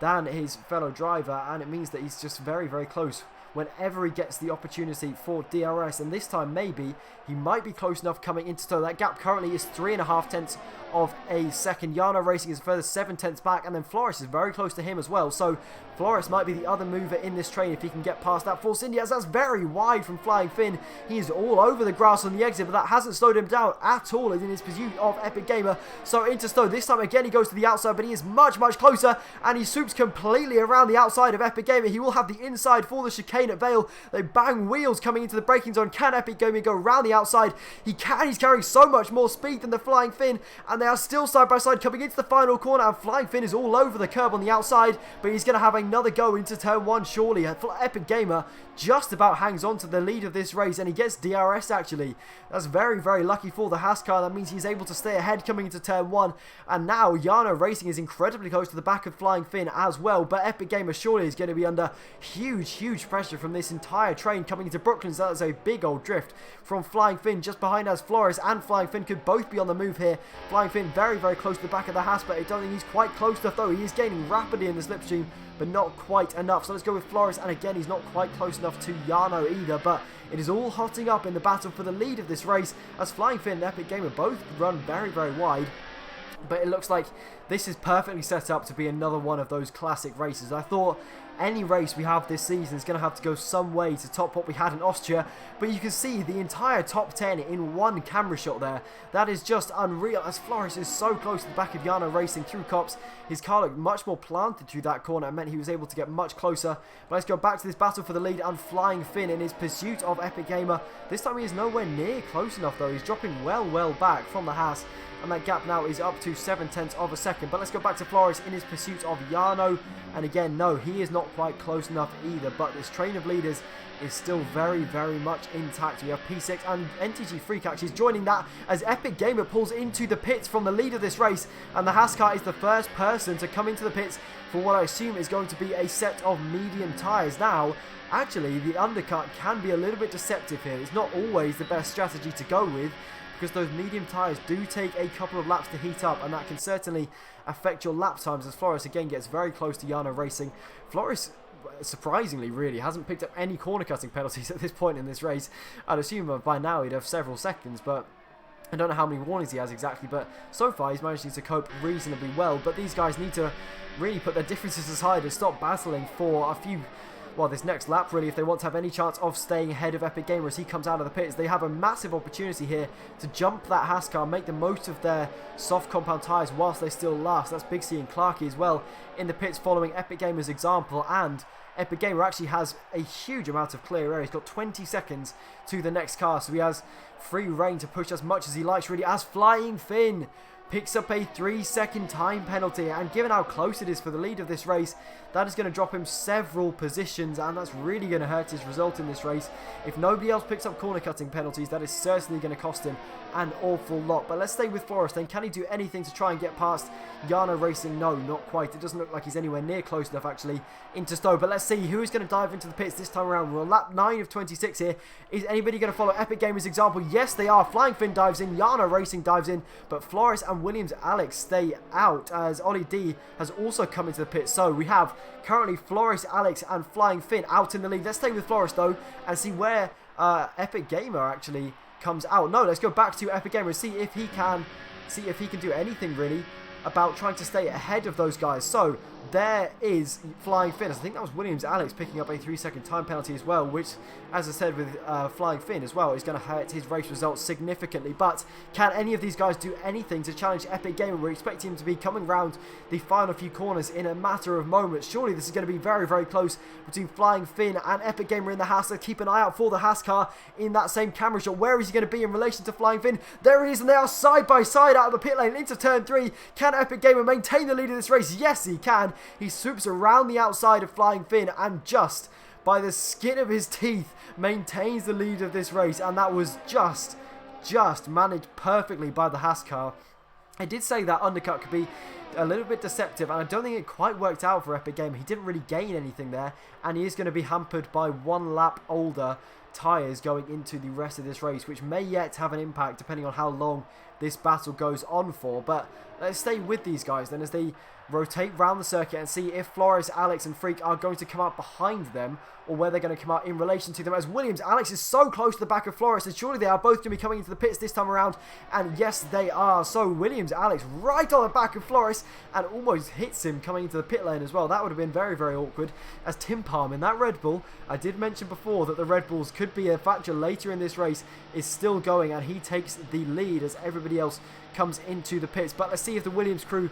than his fellow driver, and it means that he's just very, very close whenever he gets the opportunity for DRS, and this time maybe he might be close enough coming into Stowe. That gap currently is 3.5 tenths of a second. Yano Racing is a further 7 tenths back, and then Flores is very close to him as well, so Flores might be the other mover in this train if he can get past that Force India, as that's very wide from Flying Finn. He is all over the grass on the exit, but that hasn't slowed him down at all in his pursuit of Epic Gamer. So into Stowe, this time again he goes to the outside, but he is much, much closer, and he swoops completely around the outside of Epic Gamer. He will have the inside for the chicane at Vale. They bang wheels coming into the braking zone. Can Epic Gamer go around the outside? He can. He's carrying so much more speed than the Flying Finn, and they are still side by side coming into the final corner, and Flying Finn is all over the curb on the outside, but he's going to have another go into turn 1 surely. Epic Gamer just about hangs on to the lead of this race, and he gets DRS actually. That's very, very lucky for the Haas car. That means he's able to stay ahead coming into turn 1, and now Yano Racing is incredibly close to the back of Flying Finn as well, but Epic Gamer surely is going to be under huge, huge pressure from this entire train coming into Brooklyn. So that's a big old drift from Flying Finn just behind us. Flores and Flying Finn could both be on the move here. Flying Finn very, very close to the back of the Haas, but I don't think he's quite close enough though. He is gaining rapidly in the slipstream, but not quite enough. So let's go with Flores, and again he's not quite close enough to Yano either, but it is all hotting up in the battle for the lead of this race, as Flying Finn and Epic Gamer both run very, very wide. But it looks like this is perfectly set up to be another one of those classic races. I thought any race we have this season is going to have to go some way to top what we had in Austria, but you can see the entire top 10 in one camera shot there. That is just unreal, as Flores is so close to the back of Yano Racing through Cops. His car looked much more planted through that corner and meant he was able to get much closer. But let's go back to this battle for the lead, and Flying Finn in his pursuit of Epic Gamer. This time he is nowhere near close enough though. He's dropping well back from the Haas, and that gap now is up to 7 tenths of a second. But let's go back to Flores in his pursuit of Yano, and again, no, he is not quite close enough either, but this train of leaders is still very, very much intact. We have P6 and NTG Freak actually joining that as Epic Gamer pulls into the pits from the lead of this race, and the Haas car is the first person to come into the pits for what I assume is going to be a set of medium tyres. Now, actually, the undercut can be a little bit deceptive here. It's not always the best strategy to go with, because those medium tyres do take a couple of laps to heat up, and that can certainly affect your lap times, as Flores again gets very close to Yano Racing. Flores, surprisingly really, hasn't picked up any corner cutting penalties at this point in this race. I'd assume by now he'd have several seconds, but I don't know how many warnings he has exactly, but so far he's managing to cope reasonably well. But these guys need to really put their differences aside and stop battling for a few, well, this next lap really, if they want to have any chance of staying ahead of Epic Gamer as he comes out of the pits. They have a massive opportunity here to jump that Haas car, make the most of their soft compound tyres whilst they still last. That's Big C and Clarkey as well in the pits following Epic Gamer's example, and Epic Gamer actually has a huge amount of clear air. He's got 20 seconds to the next car, so he has free reign to push as much as he likes really, as Flying Finn picks up a 3-second time penalty, and given how close it is for the lead of this race, that is going to drop him several positions, and that's really going to hurt his result in this race. If nobody else picks up corner cutting penalties, that is certainly going to cost him an awful lot. But let's stay with Flores then. Can he do anything to try and get past Jarno Racing? No, not quite. It doesn't look like he's anywhere near close enough actually into Stowe. But let's see who is going to dive into the pits this time around. We're on lap 9 of 26 here. Is anybody going to follow Epic Gamers' example? Yes, they are. Flying Finn dives in, Jarno Racing dives in, but Flores and Williams Alex stay out, as Ollie D has also come into the pit. So we have currently Flores, Alex and Flying Finn out in the lead. Let's stay with Flores though and see where Epic Gamer actually comes out. No, let's go back to Epic Gamer and see if he can do anything really about trying to stay ahead of those guys. So there is Flying Finn. I think that was Williams Alex picking up a 3-second time penalty as well, which, as I said with Flying Finn as well, is going to hurt his race results significantly. But can any of these guys do anything to challenge Epic Gamer? We're expecting him to be coming round the final few corners in a matter of moments. Surely this is going to be very, very close between Flying Finn and Epic Gamer in the Haas. So keep an eye out for the Haas car in that same camera shot. Where is he going to be in relation to Flying Finn? There he is, and they are side by side out of the pit lane into turn 3. Can Epic Gamer maintain the lead of this race? Yes, he can. He swoops around the outside of Flying Finn and just by the skin of his teeth maintains the lead of this race, and that was just managed perfectly by the Haas car. I did say that undercut could be a little bit deceptive, and I don't think it quite worked out for Epic Gamer. He didn't really gain anything there, and he is going to be hampered by 1 lap older tyres going into the rest of this race, which may yet have an impact depending on how long this battle goes on for. But let's stay with these guys then as they rotate round the circuit and see if Flores, Alex and Freak are going to come out behind them or where they're going to come out in relation to them, as Williams Alex is so close to the back of Flores, and surely they are both going to be coming into the pits this time around, and yes they are. So Williams Alex right on the back of Flores and almost hits him coming into the pit lane as well. That would have been very, very awkward, as Tim Palm in that Red Bull, I did mention before that the Red Bulls could be a factor later in this race, is still going, and he takes the lead as everybody else comes into the pits. But let's see if the Williams crew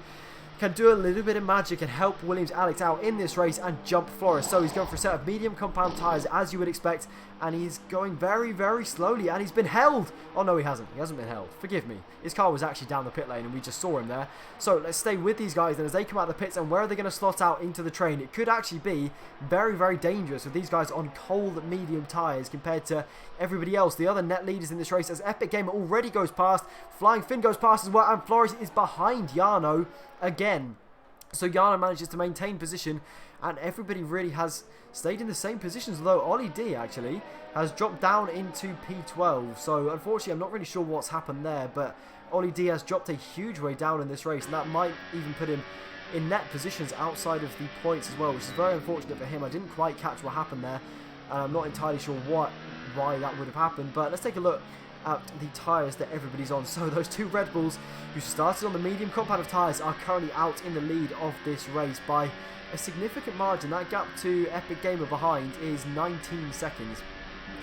can do a little bit of magic and help Williams Alex out in this race and jump Flores. So he's going for a set of medium compound tyres as you would expect, and he's going very, very slowly, and he's been held. Oh no, he hasn't been held, forgive me. His car was actually down the pit lane and we just saw him there. So let's stay with these guys then as they come out of the pits, and where are they going to slot out into the train? It could actually be very, very dangerous with these guys on cold medium tyres compared to everybody else, the other net leaders in this race, as Epic Gamer already goes past, Flying Finn goes past as well, and Flores is behind Jarno again. So Jarno manages to maintain position, and everybody really has stayed in the same positions, although Ollie D actually has dropped down into P12. So unfortunately I'm not really sure what's happened there, but Ollie D has dropped a huge way down in this race, and that might even put him in net positions outside of the points as well, which is very unfortunate for him. I didn't quite catch what happened there, and I'm not entirely sure why that would have happened. But let's take a look at the tyres that everybody's on. So those 2 Red Bulls who started on the medium compound of tyres are currently out in the lead of this race by a significant margin. That gap to Epic Gamer behind is 19 seconds.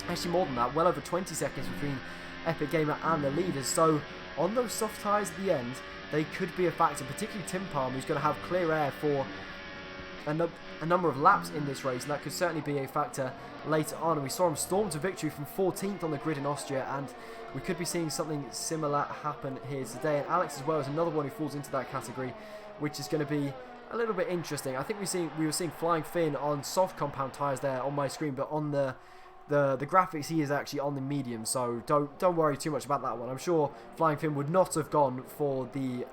Actually more than that, well over 20 seconds between Epic Gamer and the leaders. So on those soft tyres at the end, they could be a factor, particularly Tim Palm, who's going to have clear air for a number of laps in this race, and that could certainly be a factor later on. And we saw him storm to victory from 14th on the grid in Austria, and we could be seeing something similar happen here today. And Alex as well is another one who falls into that category, which is going to be a little bit interesting. I think we were seeing Flying Finn on soft compound tyres there on my screen, but on the graphics he is actually on the medium, so don't worry too much about that one. I'm sure Flying Finn would not have gone for the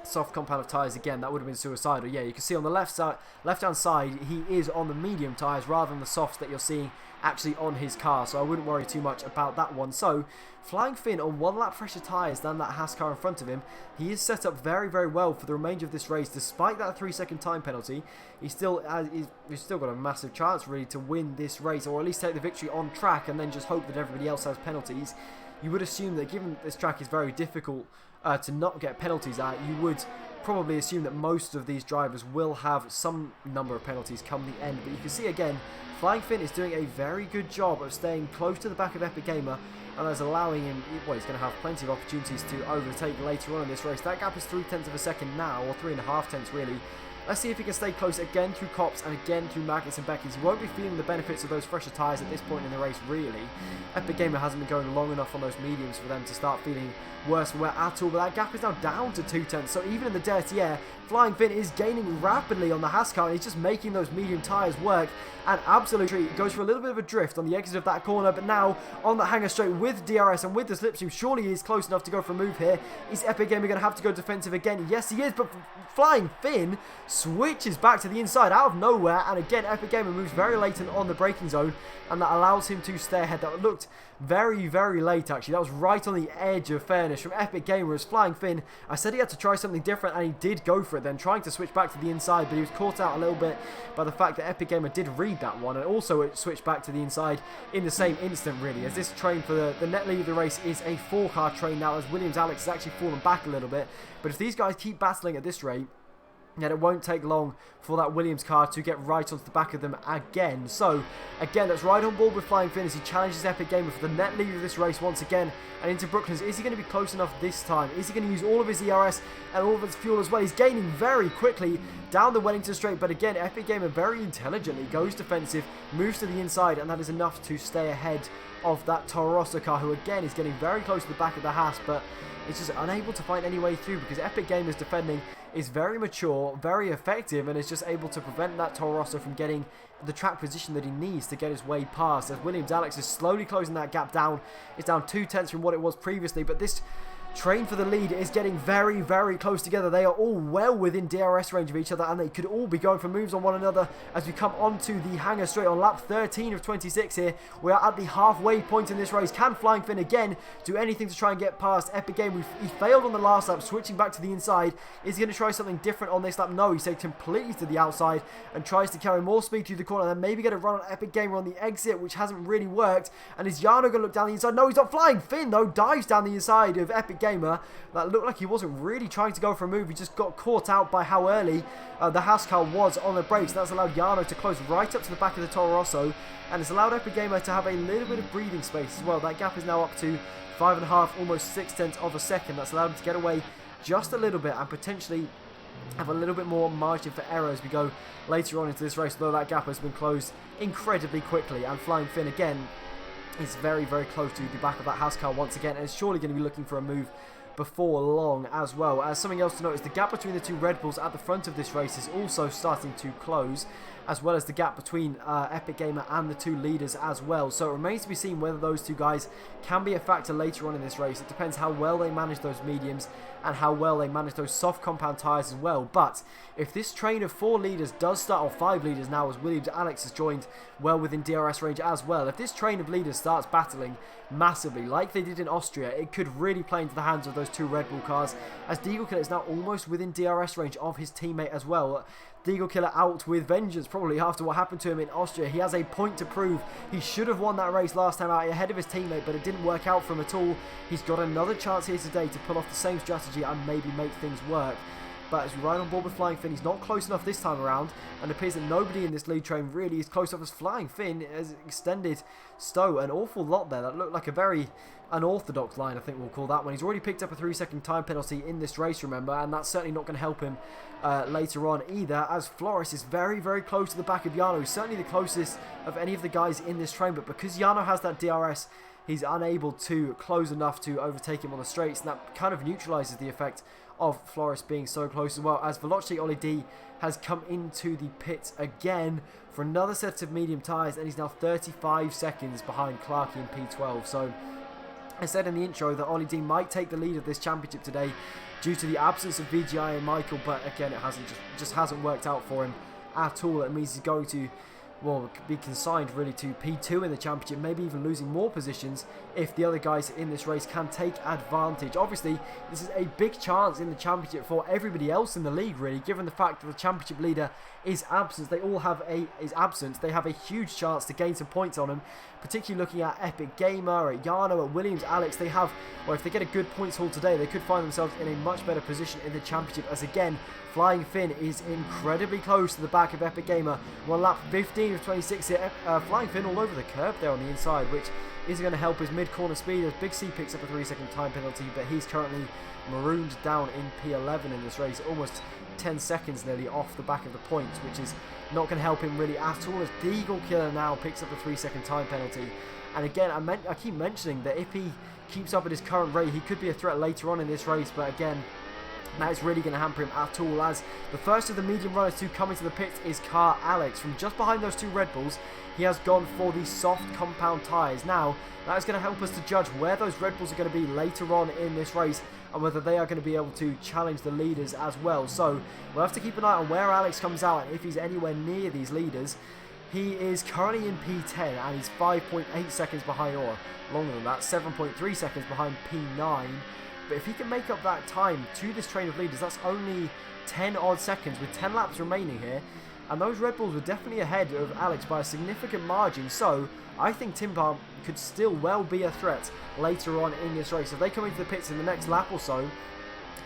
soft compound of tyres again. That would have been suicidal. Yeah, you can see on the left hand side he is on the medium tyres rather than the softs that you're seeing actually on his car, so I wouldn't worry too much about that one. So Flying Finn on 1 lap fresher tyres than that Haas car in front of him. He is set up very, very well for the remainder of this race. Despite that 3-second time penalty, he's still got a massive chance really to win this race, or at least take the victory on track and then just hope that everybody else has penalties. You would assume that given this track is very difficult to not get penalties at, you would probably assume that most of these drivers will have some number of penalties come the end. But you can see again, Flying Finn is doing a very good job of staying close to the back of Epic Gamer, and that's allowing him, well, he's going to have plenty of opportunities to overtake later on in this race. That gap is 0.3 of a second now, or 3.5 tenths really, Let's see if he can stay close again through Copse and again through Maggots and Beckys. He won't be feeling the benefits of those fresher tyres at this point in the race, really. Epic Gamer hasn't been going long enough on those mediums for them to start feeling worse for wear at all, but that gap is now down to 2/10, so even in the dirty air, Flying Finn is gaining rapidly on the Haskell, and he's just making those medium tyres work, and absolutely goes for a little bit of a drift on the exit of that corner, but now on the hanger straight with DRS and with the slipstream, surely he is close enough to go for a move here. Is Epic Gamer going to have to go defensive again? Yes, he is, but Flying Finn switches back to the inside out of nowhere, and again, Epic Gamer moves very late on the braking zone, and that allows him to stay ahead. That looked very, very late, actually. That was right on the edge of fairness from Epic Gamer as Flying Finn. I said he had to try something different, and he did go for it then, trying to switch back to the inside, but he was caught out a little bit by the fact that Epic Gamer did read that one, and also it switched back to the inside in the same instant, really, as this train for the net lead of the race is a 4-car train now, as Williams Alex has actually fallen back a little bit. But if these guys keep battling at this rate, and it won't take long for that Williams car to get right onto the back of them again. So, again, let's ride on board with Flying Finn as he challenges Epic Gamer for the net lead of this race once again. And into Brooklands, is he going to be close enough this time? Is he going to use all of his ERS and all of his fuel as well? He's gaining very quickly down the Wellington straight, but again, Epic Gamer very intelligently goes defensive, moves to the inside, and that is enough to stay ahead of that Toro Rosso car, who again is getting very close to the back of the Haas, but it's just unable to find any way through because Epic Gamer's defending is very mature, very effective, and is just able to prevent that Toro Rosso from getting the track position that he needs to get his way past. As Williams Alex is slowly closing that gap down. It's down 2/10 from what it was previously, but this train for the lead is getting very, very close together. They are all well within DRS range of each other, and they could all be going for moves on one another as we come onto the hanger straight on lap 13 of 26 here. We are at the halfway point in this race. Can Flying Finn again do anything to try and get past Epic Game? He failed on the last lap, switching back to the inside. Is he going to try something different on this lap? No, he stayed completely to the outside and tries to carry more speed through the corner, and then maybe get a run on Epic Gamer on the exit, which hasn't really worked. And is Jarno going to look down the inside? No, he's not. Flying Finn, though, dives down the inside of Epic Gamer. That looked like he wasn't really trying to go for a move. He just got caught out by how early the Haas car was on the brakes. That's allowed Jarno to close right up to the back of the Toro Rosso, and it's allowed Epic Gamer to have a little bit of breathing space as well. That gap is now up to 5.5, almost 6/10 of a second. That's allowed him to get away just a little bit and potentially have a little bit more margin for error as we go later on into this race, though that gap has been closed incredibly quickly. And Flying Finn again is very, very close to the back of that Haas car once again, and is surely going to be looking for a move before long as well. As something else to note is the gap between the two Red Bulls at the front of this race is also starting to close, as well as the gap between Epic Gamer and the two leaders as well. So it remains to be seen whether those two guys can be a factor later on in this race. It depends how well they manage those mediums and how well they manage those soft compound tyres as well. But if this train of 4 leaders does start, or 5 leaders now, as Williams Alex has joined well within DRS range as well, if this train of leaders starts battling massively like they did in Austria, it could really play into the hands of those two Red Bull cars, as Deagle Killer is now almost within DRS range of his teammate as well. Deagle Killer out with vengeance probably after what happened to him in Austria. He has a point to prove. He should have won that race last time out ahead of his teammate, but it didn't work out for him at all. He's got another chance here today to pull off the same strategy and maybe make things work. But as we ride on board with Flying Finn, he's not close enough this time around, and it appears that nobody in this lead train really is close enough, as Flying Finn has extended Stowe an awful lot there. That looked like a very unorthodox line, I think we'll call that one. He's already picked up a 3-second time penalty in this race, remember, and that's certainly not going to help him later on either, as Flores is very, very close to the back of Jarno. He's certainly the closest of any of the guys in this train, but because Jarno has that DRS, he's unable to close enough to overtake him on the straights, and that kind of neutralises the effect of Flores being so close as well, as Veloce Oli D has come into the pits again for another set of medium tyres, and he's now 35 seconds behind Clarkey in P12. So I said in the intro that Oli D might take the lead of this championship today due to the absence of VGI and Michael, but again, it just hasn't worked out for him at all. It means he's going to, well, be consigned really to P2 in the championship, maybe even losing more positions if the other guys in this race can take advantage. Obviously, this is a big chance in the championship for everybody else in the league, really, given the fact that the championship leader is absent. They all have They have a huge chance to gain some points on him, particularly looking at Epic Gamer, at Jarno, at Williams Alex. They have, well, if they get a good points haul today, they could find themselves in a much better position in the championship, as again, Flying Finn is incredibly close to the back of Epic Gamer. On lap 15 of 26 here, Flying Finn all over the curb there on the inside, which is going to help his mid-corner speed, as Big C picks up a 3-second time penalty, but he's currently marooned down in P11 in this race. Almost 10 seconds nearly off the back of the points, which is not going to help him really at all, as Deagle Killer now picks up a 3-second time penalty. And again, I keep mentioning that if he keeps up at his current rate, he could be a threat later on in this race, but again, that is really going to hamper him at all, as the first of the medium runners to come into the pits is Car Alex. From just behind those two Red Bulls, he has gone for the soft compound tyres. Now, that is going to help us to judge where those Red Bulls are going to be later on in this race, and whether they are going to be able to challenge the leaders as well. So we'll have to keep an eye on where Alex comes out, and if he's anywhere near these leaders. He is currently in P10 and he's 5.8 seconds behind, or longer than that, 7.3 seconds behind P9. But if he can make up that time to this train of leaders, that's only 10 odd seconds with 10 laps remaining here. And those Red Bulls were definitely ahead of Alex by a significant margin. So I think Tim Palm could still well be a threat later on in this race. If they come into the pits in the next lap or so,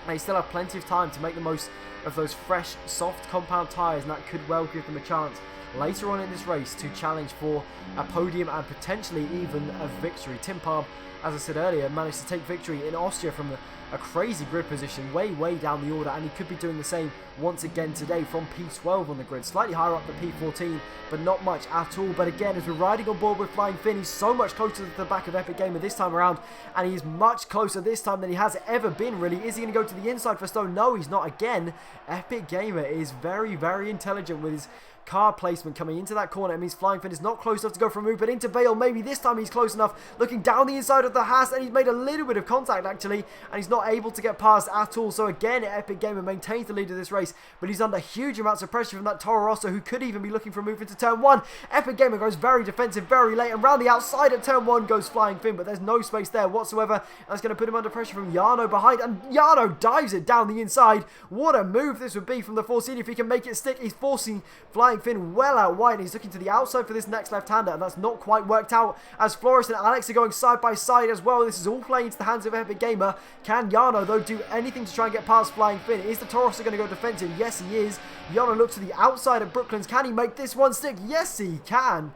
they still have plenty of time to make the most of those fresh, soft compound tyres, and that could well give them a chance later on in this race to challenge for a podium and potentially even a victory. Tim Palm, as I said earlier, managed to take victory in Austria from a crazy grid position way down the order, and he could be doing the same once again today from P12 on the grid, slightly higher up than P14, but not much at all. But again, as we're riding on board with Flying Finn, he's so much closer to the back of Epic Gamer this time around, and he's much closer this time than he has ever been, really. Is he going to go to the inside for Stone? No, he's not again. Epic Gamer is very intelligent with his car placement coming into that corner. It means Flying Finn is not close enough to go for a move, but into Bale, maybe this time he's close enough, looking down the inside of the Haas, and he's made a little bit of contact actually, and he's not able to get past at all. So again, Epic Gamer maintains the lead of this race, but he's under huge amounts of pressure from that Toro Rosso, who could even be looking for a move into turn 1. Epic Gamer goes very defensive very late, and round the outside at turn 1 goes Flying Finn, but there's no space there whatsoever. That's going to put him under pressure from Jarno behind, and Jarno dives it down the inside. What a move this would be from the Forcini if he can make it stick. He's forcing Flying Finn well out wide, and he's looking to the outside for this next left-hander, and that's not quite worked out, as Flores and Alex are going side by side as well. This is all playing into the hands of Epic Gamer. Can Jarno, though, do anything to try and get past Flying Finn? Is the Toros going to go defensive? Yes, he is. Jarno looks to the outside of Brooklands. Can he make this one stick? Yes, he can.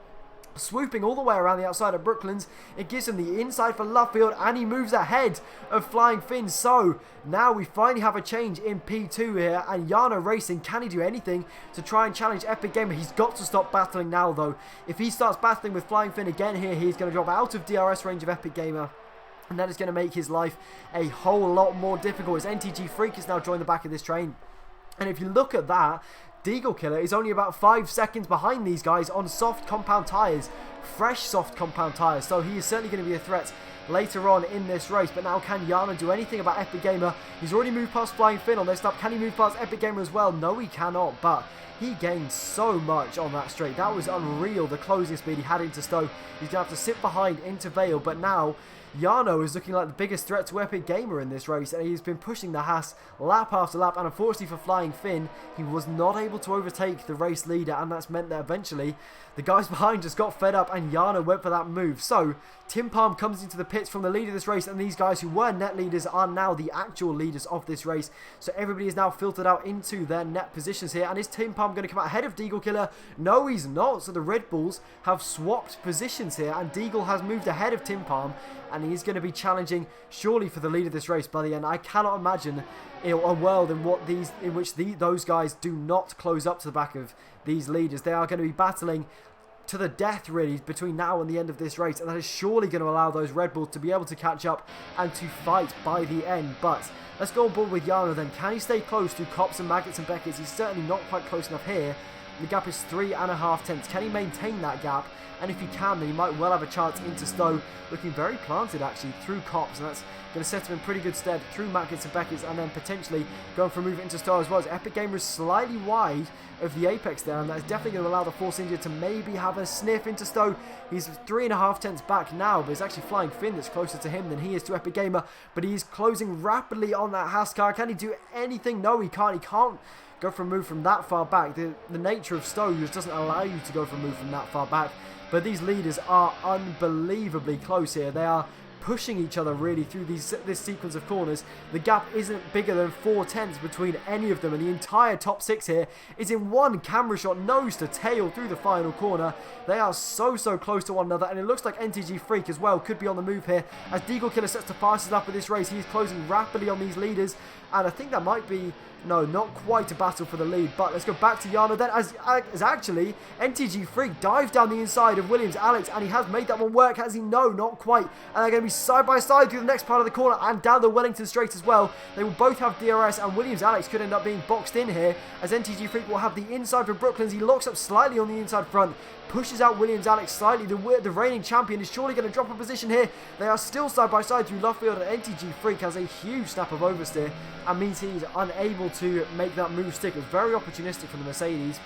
Swooping all the way around the outside of Brooklands, it gives him the inside for Lovefield, and he moves ahead of Flying Finn. So now we finally have a change in P2 here, and Jarno Racing, can he do anything to try and challenge Epic Gamer? He's got to stop battling now, though. If he starts battling with Flying Finn again here, he's going to drop out of DRS range of Epic Gamer, and that is going to make his life a whole lot more difficult, as NTG Freak has now joined the back of this train. And if you look at that, Deagle Killer is only about 5 seconds behind these guys on soft compound tyres, fresh soft compound tyres, so he is certainly going to be a threat later on in this race. But now, can Jarno do anything about Epic Gamer? He's already moved past Flying Finn on this lap. Can he move past Epic Gamer as well? No, he cannot, but he gained so much on that straight. That was unreal, the closing speed he had into Stowe. He's going to have to sit behind into Vale, but now Jarno is looking like the biggest threat to Epic Gamer in this race, and he's been pushing the Haas lap after lap, and unfortunately for Flying Finn, he was not able to overtake the race leader, and that's meant that eventually the guys behind just got fed up, and Jarno went for that move. So Tim Palm comes into the pits from the lead of this race, and these guys who were net leaders are now the actual leaders of this race. So everybody is now filtered out into their net positions here, and is Tim Palm going to come out ahead of Deagle Killer? No, he's not. So the Red Bulls have swapped positions here, and Deagle has moved ahead of Tim Palm, and he's going to be challenging surely for the lead of this race by the end. I cannot imagine a world in which those guys do not close up to the back of these leaders. They are going to be battling to the death really between now and the end of this race, and that is surely going to allow those Red Bulls to be able to catch up and to fight by the end. But let's go on board with Jarno then. Can he stay close to Cops and Maggots and Beckett's? He's certainly not quite close enough here. The gap is 3.5 tenths. Can he maintain that gap? And if he can, then he might well have a chance into Stowe, looking very planted actually through Cops, and that's going to set him in pretty good stead through Maggots and Beckett's, and then potentially going for a move into Stowe as well. As Epic Gamer is slightly wide of the apex there, and that's definitely going to allow the Force India to maybe have a sniff into Stowe. He's 3.5 tenths back now, but it's actually Flying Finn that's closer to him than he is to Epic Gamer, but he's closing rapidly on that Haas car. Can he do anything? No, he can't. He can't go for a move from that far back. The nature of Stowe just doesn't allow you to go for a move from that far back. But these leaders are unbelievably close here. They are pushing each other really through this sequence of corners. The gap isn't bigger than 4 tenths between any of them, and the entire top 6 here is in one camera shot, nose to tail through the final corner. They are so close to one another, and it looks like NTG Freak as well could be on the move here as Deagle Killer sets to fastest lap of this race. He is closing rapidly on these leaders, and I think that might be No, not quite a battle for the lead, but let's go back to Jarno then, as actually NTG Freak dives down the inside of Williams Alex, and he has made that one work, has he? No, not quite. And they're going to be side by side through the next part of the corner and down the Wellington straight as well. They will both have DRS, and Williams Alex could end up being boxed in here, as NTG Freak will have the inside for Brooklands. He locks up slightly on the inside front, pushes out Williams Alex slightly. The reigning champion is surely going to drop a position here. They are still side by side through Luffield, and NTG Freak has a huge snap of oversteer and means he's unable to make that move stick. It was very opportunistic from the Mercedes.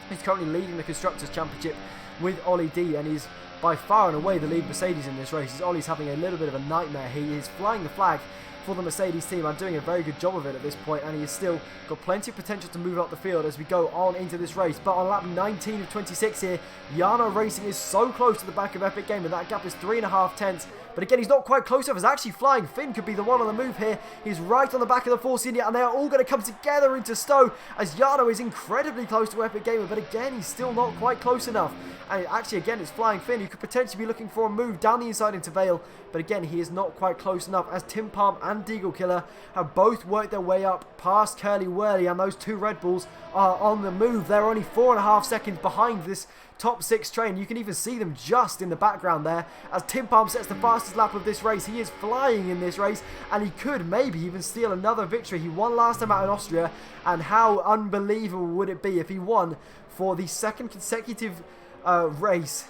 He's currently leading the Constructors' Championship with Ollie D, and he's by far and away the lead Mercedes in this race, as Ollie's having a little bit of a nightmare. He is flying the flag for the Mercedes team and doing a very good job of it at this point, and he has still got plenty of potential to move up the field as we go on into this race. But on lap 19 of 26 here, Jarno Racing is so close to the back of Epic Gamer. That gap is 3.5 tenths. But again, he's not quite close enough, as actually Flying Finn could be the one on the move here. He's right on the back of the Force India, and they are all going to come together into Stowe, as Jarno is incredibly close to Epic Gamer, but again, he's still not quite close enough. And actually, again, it's Flying Finn who could potentially be looking for a move down the inside into Vale, but again, he is not quite close enough, as Tim Palm and Deagle Killer have both worked their way up past Curly Whirly, and those two Red Bulls are on the move. They're only 4.5 seconds behind this top 6 train. You can even see them just in the background there, as Tim Palm sets the fastest lap of this race. He is flying in this race, and he could maybe even steal another victory. He won last time out in Austria, and how unbelievable would it be if he won for the second consecutive race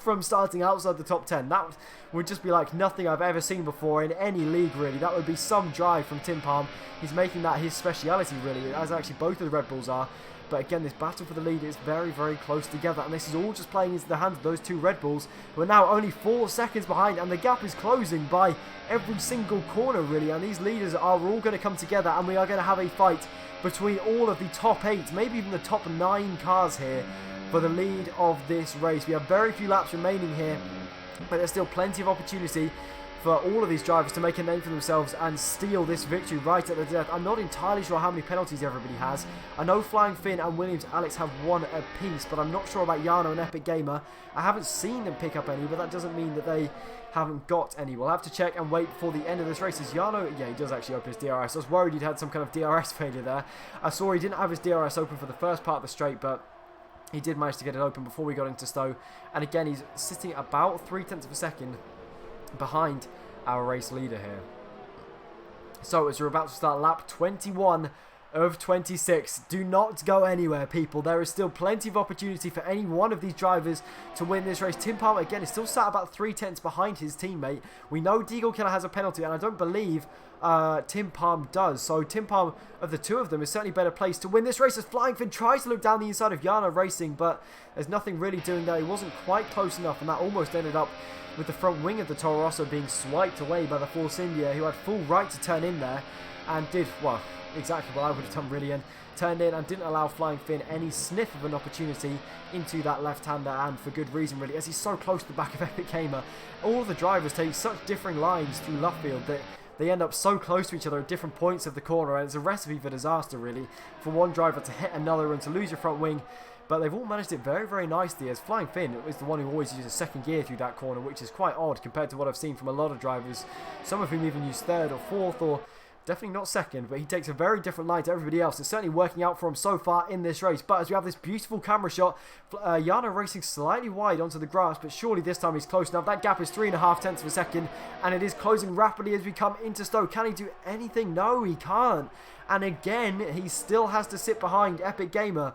from starting outside the top 10. That would just be like nothing I've ever seen before in any league, really. That would be some drive from Tim Palm. He's making that his speciality, really, as actually both of the Red Bulls are. But again, this battle for the lead is very, very close together, and this is all just playing into the hands of those two Red Bulls, who are now only 4 seconds behind, and the gap is closing by every single corner, really, and these leaders are all going to come together, and we are going to have a fight between all of the top 8, maybe even the top 9 cars here for the lead of this race. We have very few laps remaining here, but there's still plenty of opportunity for all of these drivers to make a name for themselves and steal this victory right at the death. I'm not entirely sure how many penalties everybody has. I know Flying Finn and Williams Alex have 1 apiece, but I'm not sure about Jarno and Epic Gamer. I haven't seen them pick up any, but that doesn't mean that they haven't got any. We'll have to check and wait for the end of this race. As Jarno, yeah, he does actually open his DRS. I was worried he'd had some kind of DRS failure there. I saw he didn't have his DRS open for the first part of the straight, but he did manage to get it open before we got into Stowe. And again, he's sitting about 0.3 of a second behind our race leader here. So as we're about to start lap 21 of 26, do not go anywhere, people. There is still plenty of opportunity for any one of these drivers to win this race. Tim Palmer again is still sat about 0.3 behind his teammate. We know Deagle Killer has a penalty, and I don't believe Tim Palm does. So Tim Palm, of the two of them, is certainly better placed to win this race, as Flying Finn tries to look down the inside of Jarno Racing, but there's nothing really doing there. He wasn't quite close enough, and that almost ended up with the front wing of the Toro Rosso being swiped away by the Force India, who had full right to turn in there, and did, well, exactly what I would have done really, and turned in and didn't allow Flying Finn any sniff of an opportunity into that left-hander, and for good reason really, as he's so close to the back of Epic Gamer. All of the drivers take such differing lines through Luffield that they end up so close to each other at different points of the corner, and it's a recipe for disaster really, for one driver to hit another and to lose your front wing. But they've all managed it very, very nicely, as Flying Finn is the one who always uses second gear through that corner, which is quite odd compared to what I've seen from a lot of drivers, some of whom even use third or fourth, or definitely not second, but he takes a very different line to everybody else. It's certainly working out for him so far in this race. But as we have this beautiful camera shot, Jarno racing slightly wide onto the grass, but surely this time he's close enough. That gap is 3.5 of a second, and it is closing rapidly as we come into Stowe. Can he do anything? No, he can't. And again, he still has to sit behind Epic Gamer.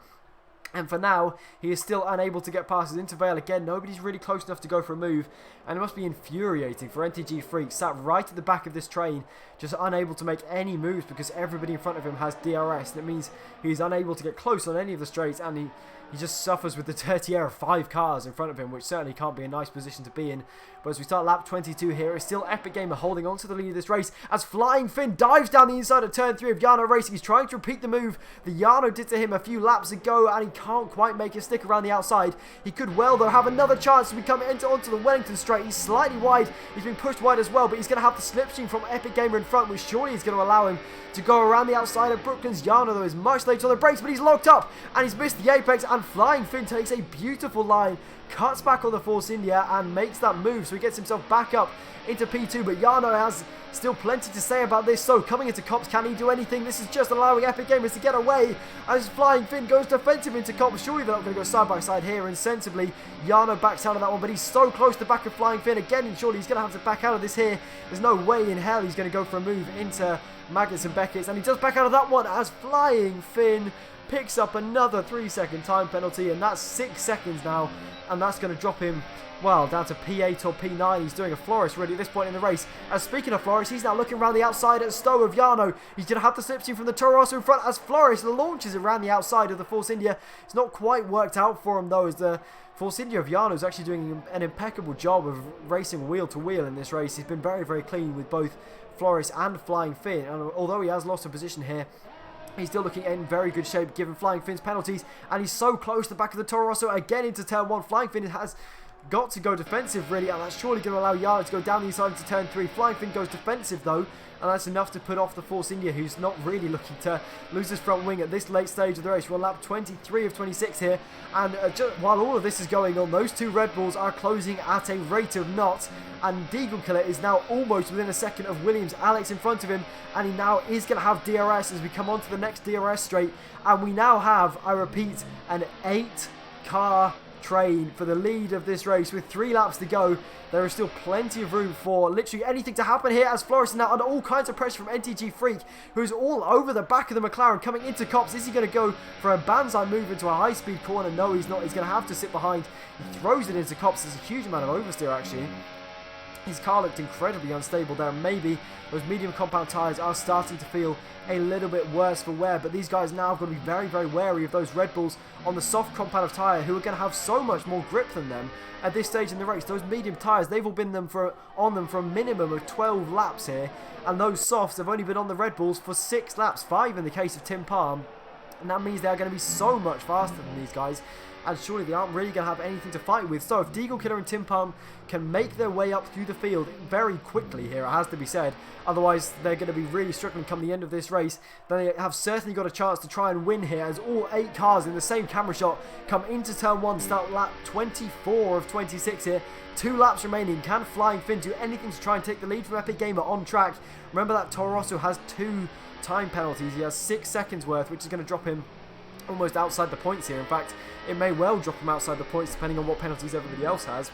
And for now, he is still unable to get past his intervale. Again, nobody's really close enough to go for a move. And it must be infuriating for NTG Freak, sat right at the back of this train, just unable to make any moves because everybody in front of him has DRS. And it means he's unable to get close on any of the straights, and he just suffers with the dirty air of 5 cars in front of him, which certainly can't be a nice position to be in. But as we start lap 22 here, it's still Epic Gamer holding on to the lead of this race, as Flying Finn dives down the inside of turn 3 of Jarno Racing. He's trying to repeat the move that Jarno did to him a few laps ago, and he can't quite make it stick around the outside. He could well, though, have another chance as we come onto the Wellington straight. He's slightly wide. He's been pushed wide as well, but he's going to have the slipstream from Epic Gamer in front, which surely is going to allow him to go around the outside of Brooklands. Jarno, though, is much later on the brakes, but he's locked up, and he's missed the apex, and Flying Finn takes a beautiful line, cuts back on the Force India, and makes that move, so he gets himself back up into P2, but Jarno has Still plenty to say about this. So coming into Cops, can he do anything? This is just allowing Epic Gamers to get away as Flying Finn goes defensive into Cops. Surely they're not going to go side by side here, and sensibly Jarno backs out of that one, but he's so close to the back of Flying Finn again, and surely he's going to have to back out of this here. There's no way in hell he's going to go for a move into Magnus and Beckett's, and he does back out of that one as Flying Finn picks up another 3-second time penalty, and that's 6 seconds now, and that's going to drop him, well, down to P8 or P9. He's doing a Flores really at this point in the race. And speaking of Flores, he's now looking around the outside at Stowe of Jarno. He's going to have the slipstream from the Toro Rosso in front as Flores launches around the outside of the Force India. It's not quite worked out for him though, as the Force India of Jarno is actually doing an impeccable job of racing wheel to wheel in this race. He's been very, very clean with both Flores and Flying Finn, and although he has lost a position here, he's still looking in very good shape given Flying Finn's penalties, and he's so close to the back of the Toro Rosso again into turn 1. Flying Finn has got to go defensive really, and that's surely going to allow Jarno to go down the inside into turn 3. Flying Finn goes defensive though, and that's enough to put off the Force India, who's not really looking to lose his front wing at this late stage of the race. We're on lap 23 of 26 here, and while all of this is going on, those two Red Bulls are closing at a rate of knots, and Deagle Killer is now almost within a second of Williams. Alex in front of him, and he now is going to have DRS as we come on to the next DRS straight, and we now have, I repeat, an 8-car train for the lead of this race with 3 laps to go. There is still plenty of room for literally anything to happen here, as Flores is now under all kinds of pressure from NTG Freak, who's all over the back of the McLaren coming into Cops. Is he going to go for a banzai move into a high-speed corner? No, he's not. He's going to have to sit behind. He throws it into Cops. There's a huge amount of oversteer actually. His car looked incredibly unstable there. Maybe those medium compound tyres are starting to feel a little bit worse for wear, but these guys now have got to be very, very wary of those Red Bulls on the soft compound of tyre, who are going to have so much more grip than them at this stage in the race. Those medium tyres, they've all been on them for a minimum of 12 laps here, and those softs have only been on the Red Bulls for 6 laps, 5 in the case of Tim Palm, and that means they are going to be so much faster than these guys, and surely they aren't really going to have anything to fight with. So if Deagle Killer and Tim Palm can make their way up through the field very quickly here, it has to be said, otherwise they're going to be really struggling come the end of this race, then they have certainly got a chance to try and win here, as all 8 cars in the same camera shot come into turn 1, start lap 24 of 26 here. 2 laps remaining. Can Flying Finn do anything to try and take the lead from Epic Gamer on track? Remember that Toro Rosso has 2 time penalties. He has 6 seconds worth, which is going to drop him almost outside the points here. In fact, it may well drop him outside the points depending on what penalties everybody else has,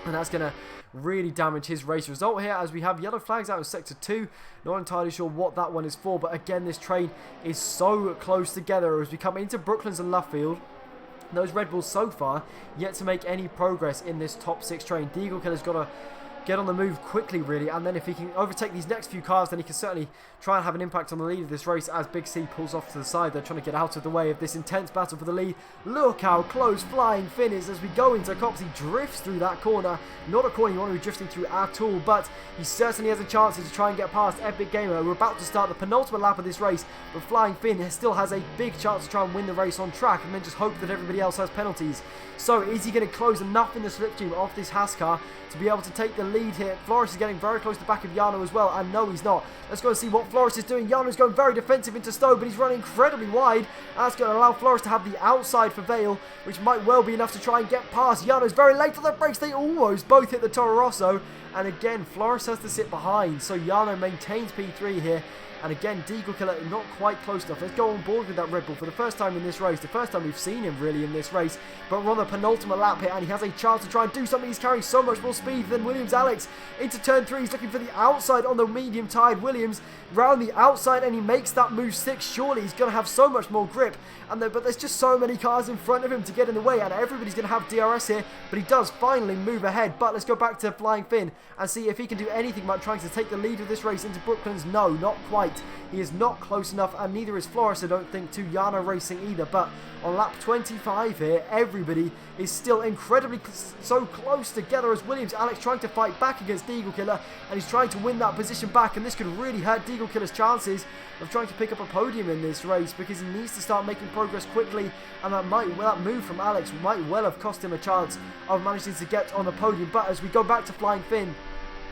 and that's going to really damage his race result here, as we have yellow flags out of sector 2. Not entirely sure what that one is for, but again, this train is so close together as we come into Brooklands and Luffield. Those Red Bulls so far yet to make any progress in this top 6 train. Deagle Killer's got to get on the move quickly really, and then if he can overtake these next few cars, then he can certainly try and have an impact on the lead of this race as Big C pulls off to the side. They're trying to get out of the way of this intense battle for the lead. Look how close Flying Finn is as we go into Cops. He drifts through that corner, not a corner you want to be drifting through at all, but he certainly has a chance to try and get past Epic Gamer. We're about to start the penultimate lap of this race, but Flying Finn still has a big chance to try and win the race on track, and then just hope that everybody else has penalties. So is he going to close enough in the slipstream of this Haas car to be able to take the lead here? Flores is getting very close to the back of Jarno as well, and no, he's not. Let's go and see what Flores is doing. Jarno's going very defensive into Stowe, but he's running incredibly wide, and that's going to allow Flores to have the outside for Vale, which might well be enough to try and get past. Jarno's very late for the brakes. They almost both hit the Toro Rosso, and again, Flores has to sit behind, so Jarno maintains P3 here. And again, Deagle Killer not quite close enough. Let's go on board with that Red Bull for the first time in this race. The first time we've seen him really in this race. But we're on the penultimate lap here, and he has a chance to try and do something. He's carrying so much more speed than Williams. Alex into turn 3. He's looking for the outside on the medium tide. Williams round the outside, and he makes that move 6. Surely he's going to have so much more grip. But there's just so many cars in front of him to get in the way, and everybody's going to have DRS here. But he does finally move ahead. But let's go back to Flying Finn and see if he can do anything about trying to take the lead of this race into Brooklands. No, not quite. He is not close enough, and neither is Flores, I don't think, to Jarno Racing either. But on lap 25 here, everybody is still incredibly so close together as Williams. Alex trying to fight back against Deagle Killer, and he's trying to win that position back, and this could really hurt Deagle Killer's chances of trying to pick up a podium in this race, because he needs to start making progress quickly, and that move from Alex might well have cost him a chance of managing to get on the podium. But as we go back to Flying Finn,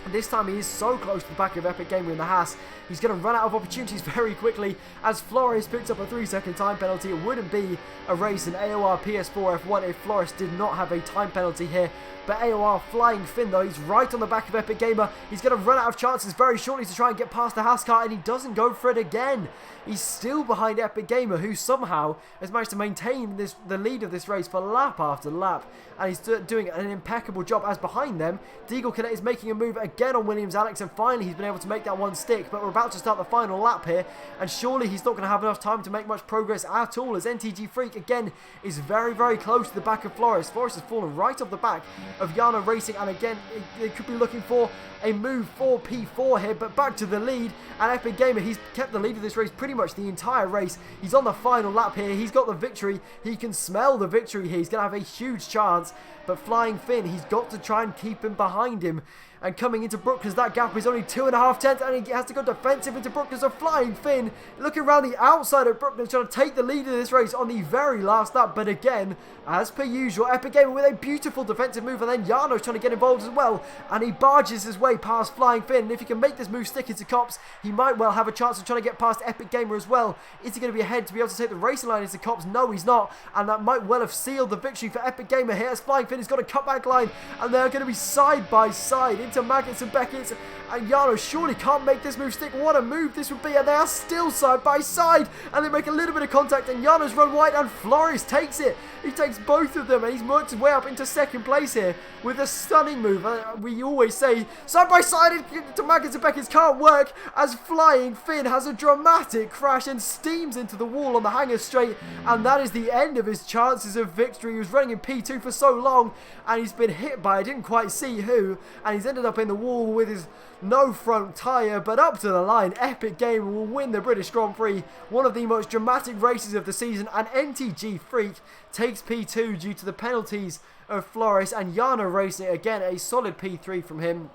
This time he is so close to the back of Epic Gamer in the Haas. He's going to run out of opportunities very quickly as Flores picks up a 3-second time penalty. It wouldn't be a race in AOR PS4 F1 if Flores did not have a time penalty here. But AOR Flying Finn though, he's right on the back of Epic Gamer. He's going to run out of chances very shortly to try and get past the Haas car, and he doesn't go for it again. He's still behind Epic Gamer, who somehow has managed to maintain the lead of this race for lap after lap. And he's doing an impeccable job as behind them, Deagle Cadet is making a move again on Williams Alex, and finally he's been able to make that one stick. But we're about to start the final lap here, and surely he's not going to have enough time to make much progress at all, as NTG Freak again is very, very close to the back of Flores. Flores has fallen right off the back of Yana Racing, and again they could be looking for a move for P4 here, but back to the lead. And Epic Gamer, he's kept the lead of this race pretty much the entire race. He's on the final lap here. He's got the victory. He can smell the victory here. He's going to have a huge chance. But Flying Finn, he's got to try and keep him behind him. And coming into Brooklands, that gap is only 2.5 tenths, and he has to go defensive into Brooklands. So Flying Finn looking around the outside of Brooklands, trying to take the lead of this race on the very last lap. But again, as per usual, Epic Gamer with a beautiful defensive move, and then Jarno's trying to get involved as well, and he barges his way past Flying Finn. And if he can make this move stick into Cops, he might well have a chance of trying to get past Epic Gamer as well. Is he going to be ahead to be able to take the racing line into Cops? No, he's not, and that might well have sealed the victory for Epic Gamer here, as Flying Finn has got a cutback line, and they're going to be side by side into Maggots and Beckett. And Jarno surely can't make this move stick. What a move this would be, and they are still side by side, and they make a little bit of contact, and Jarno's run wide, and Flores takes it. He takes both of them, and he's worked his way up into second place here with a stunning move. We always say side by side to Maggots and Beckett can't work, as Flying Finn has a dramatic crash and steams into the wall on the hanger straight, and that is the end of his chances of victory. He was running in P2 for so long, and he's been hit by, I didn't quite see who, and he's ended up in the wall with his no front tyre. But up to the line, Epic Gamer will win the British Grand Prix, one of the most dramatic races of the season, and NTG Freak takes P2 due to the penalties of Flores, and Yana Racing again a solid P3 from him.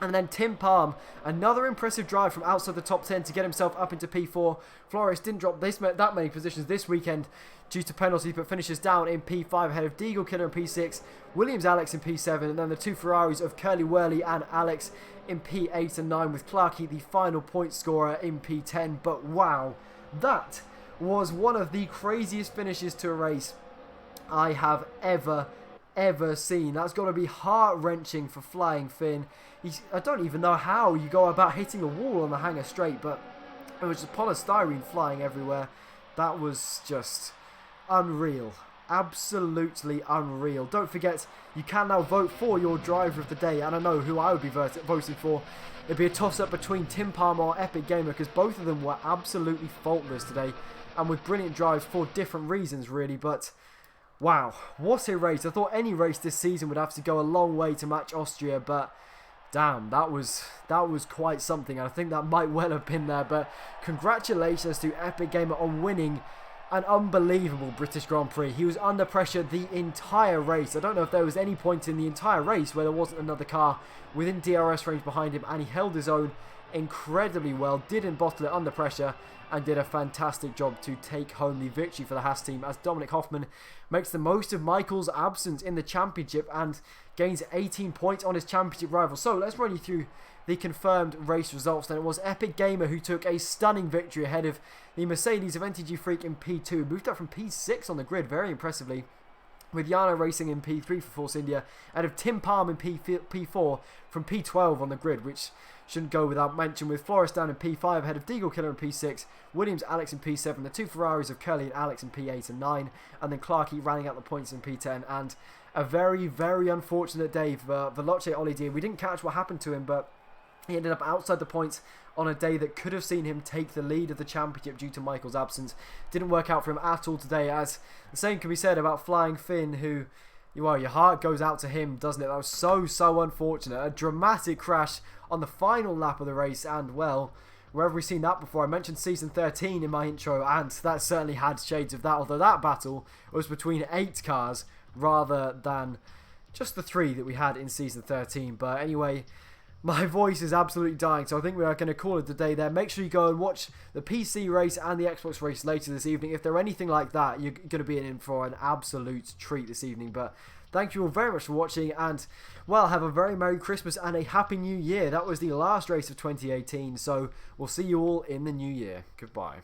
And then Tim Palm, another impressive drive from outside the top 10 to get himself up into P4. Flores didn't drop that many positions this weekend due to penalties, but finishes down in P5 ahead of Deagle Killer in P6, Williams Alex in P7, and then the two Ferraris of Curly Whirly and Alex in P8 and 9, with Clarkey the final point scorer in P10. But wow, that was one of the craziest finishes to a race I have ever seen. That's got to be heart-wrenching for Flying Finn. I don't even know how you go about hitting the wall on the hanger straight, but it was just polystyrene flying everywhere. That was just unreal. Absolutely unreal. Don't forget, you can now vote for your driver of the day, and I know who I would be voting for. It'd be a toss-up between Tim Palmer or Epic Gamer, because both of them were absolutely faultless today, and with brilliant drives for different reasons really. But wow, what a race. I thought any race this season would have to go a long way to match Austria, but damn, that was quite something. I think that might well have been there. But congratulations to Epic Gamer on winning an unbelievable British Grand Prix. He was under pressure the entire race. I don't know if there was any point in the entire race where there wasn't another car within DRS range behind him, and he held his own incredibly well, didn't bottle it under pressure, and did a fantastic job to take home the victory for the Haas team, as Dominic Hoffman makes the most of Michael's absence in the championship and gains 18 points on his championship rival. So let's run you through the confirmed race results. Then it was Epic Gamer who took a stunning victory ahead of the Mercedes of NTG Freak in P2, moved up from P6 on the grid very impressively, with Yana Racing in P3 for Force India, and of Tim Palm in P4 from P12 on the grid, which shouldn't go without mention, with Flores down in P5 ahead of Deagle Killer in P6, Williams Alex in P7, the two Ferraris of Curly and Alex in P8 and 9, and then Clarkey rounding out the points in P10. And a very, very unfortunate day for Veloce Olidier. We didn't catch what happened to him, but he ended up outside the points on a day that could have seen him take the lead of the championship due to Michael's absence. Didn't work out for him at all today, as the same can be said about Flying Finn, who, well, your heart goes out to him, doesn't it? That was so unfortunate. A dramatic crash on the final lap of the race, and well, where have we seen that before? I mentioned Season 13 in my intro, and that certainly had shades of that, although that battle was between 8 cars rather than just the 3 that we had in Season 13. But anyway, my voice is absolutely dying, so I think we are going to call it a day there. Make sure you go and watch the PC race and the Xbox race later this evening. If they're anything like that, you're going to be in for an absolute treat this evening. But Thank you all very much for watching, and, well, have a very Merry Christmas and a Happy New Year. That was the last race of 2018, so we'll see you all in the new year. Goodbye.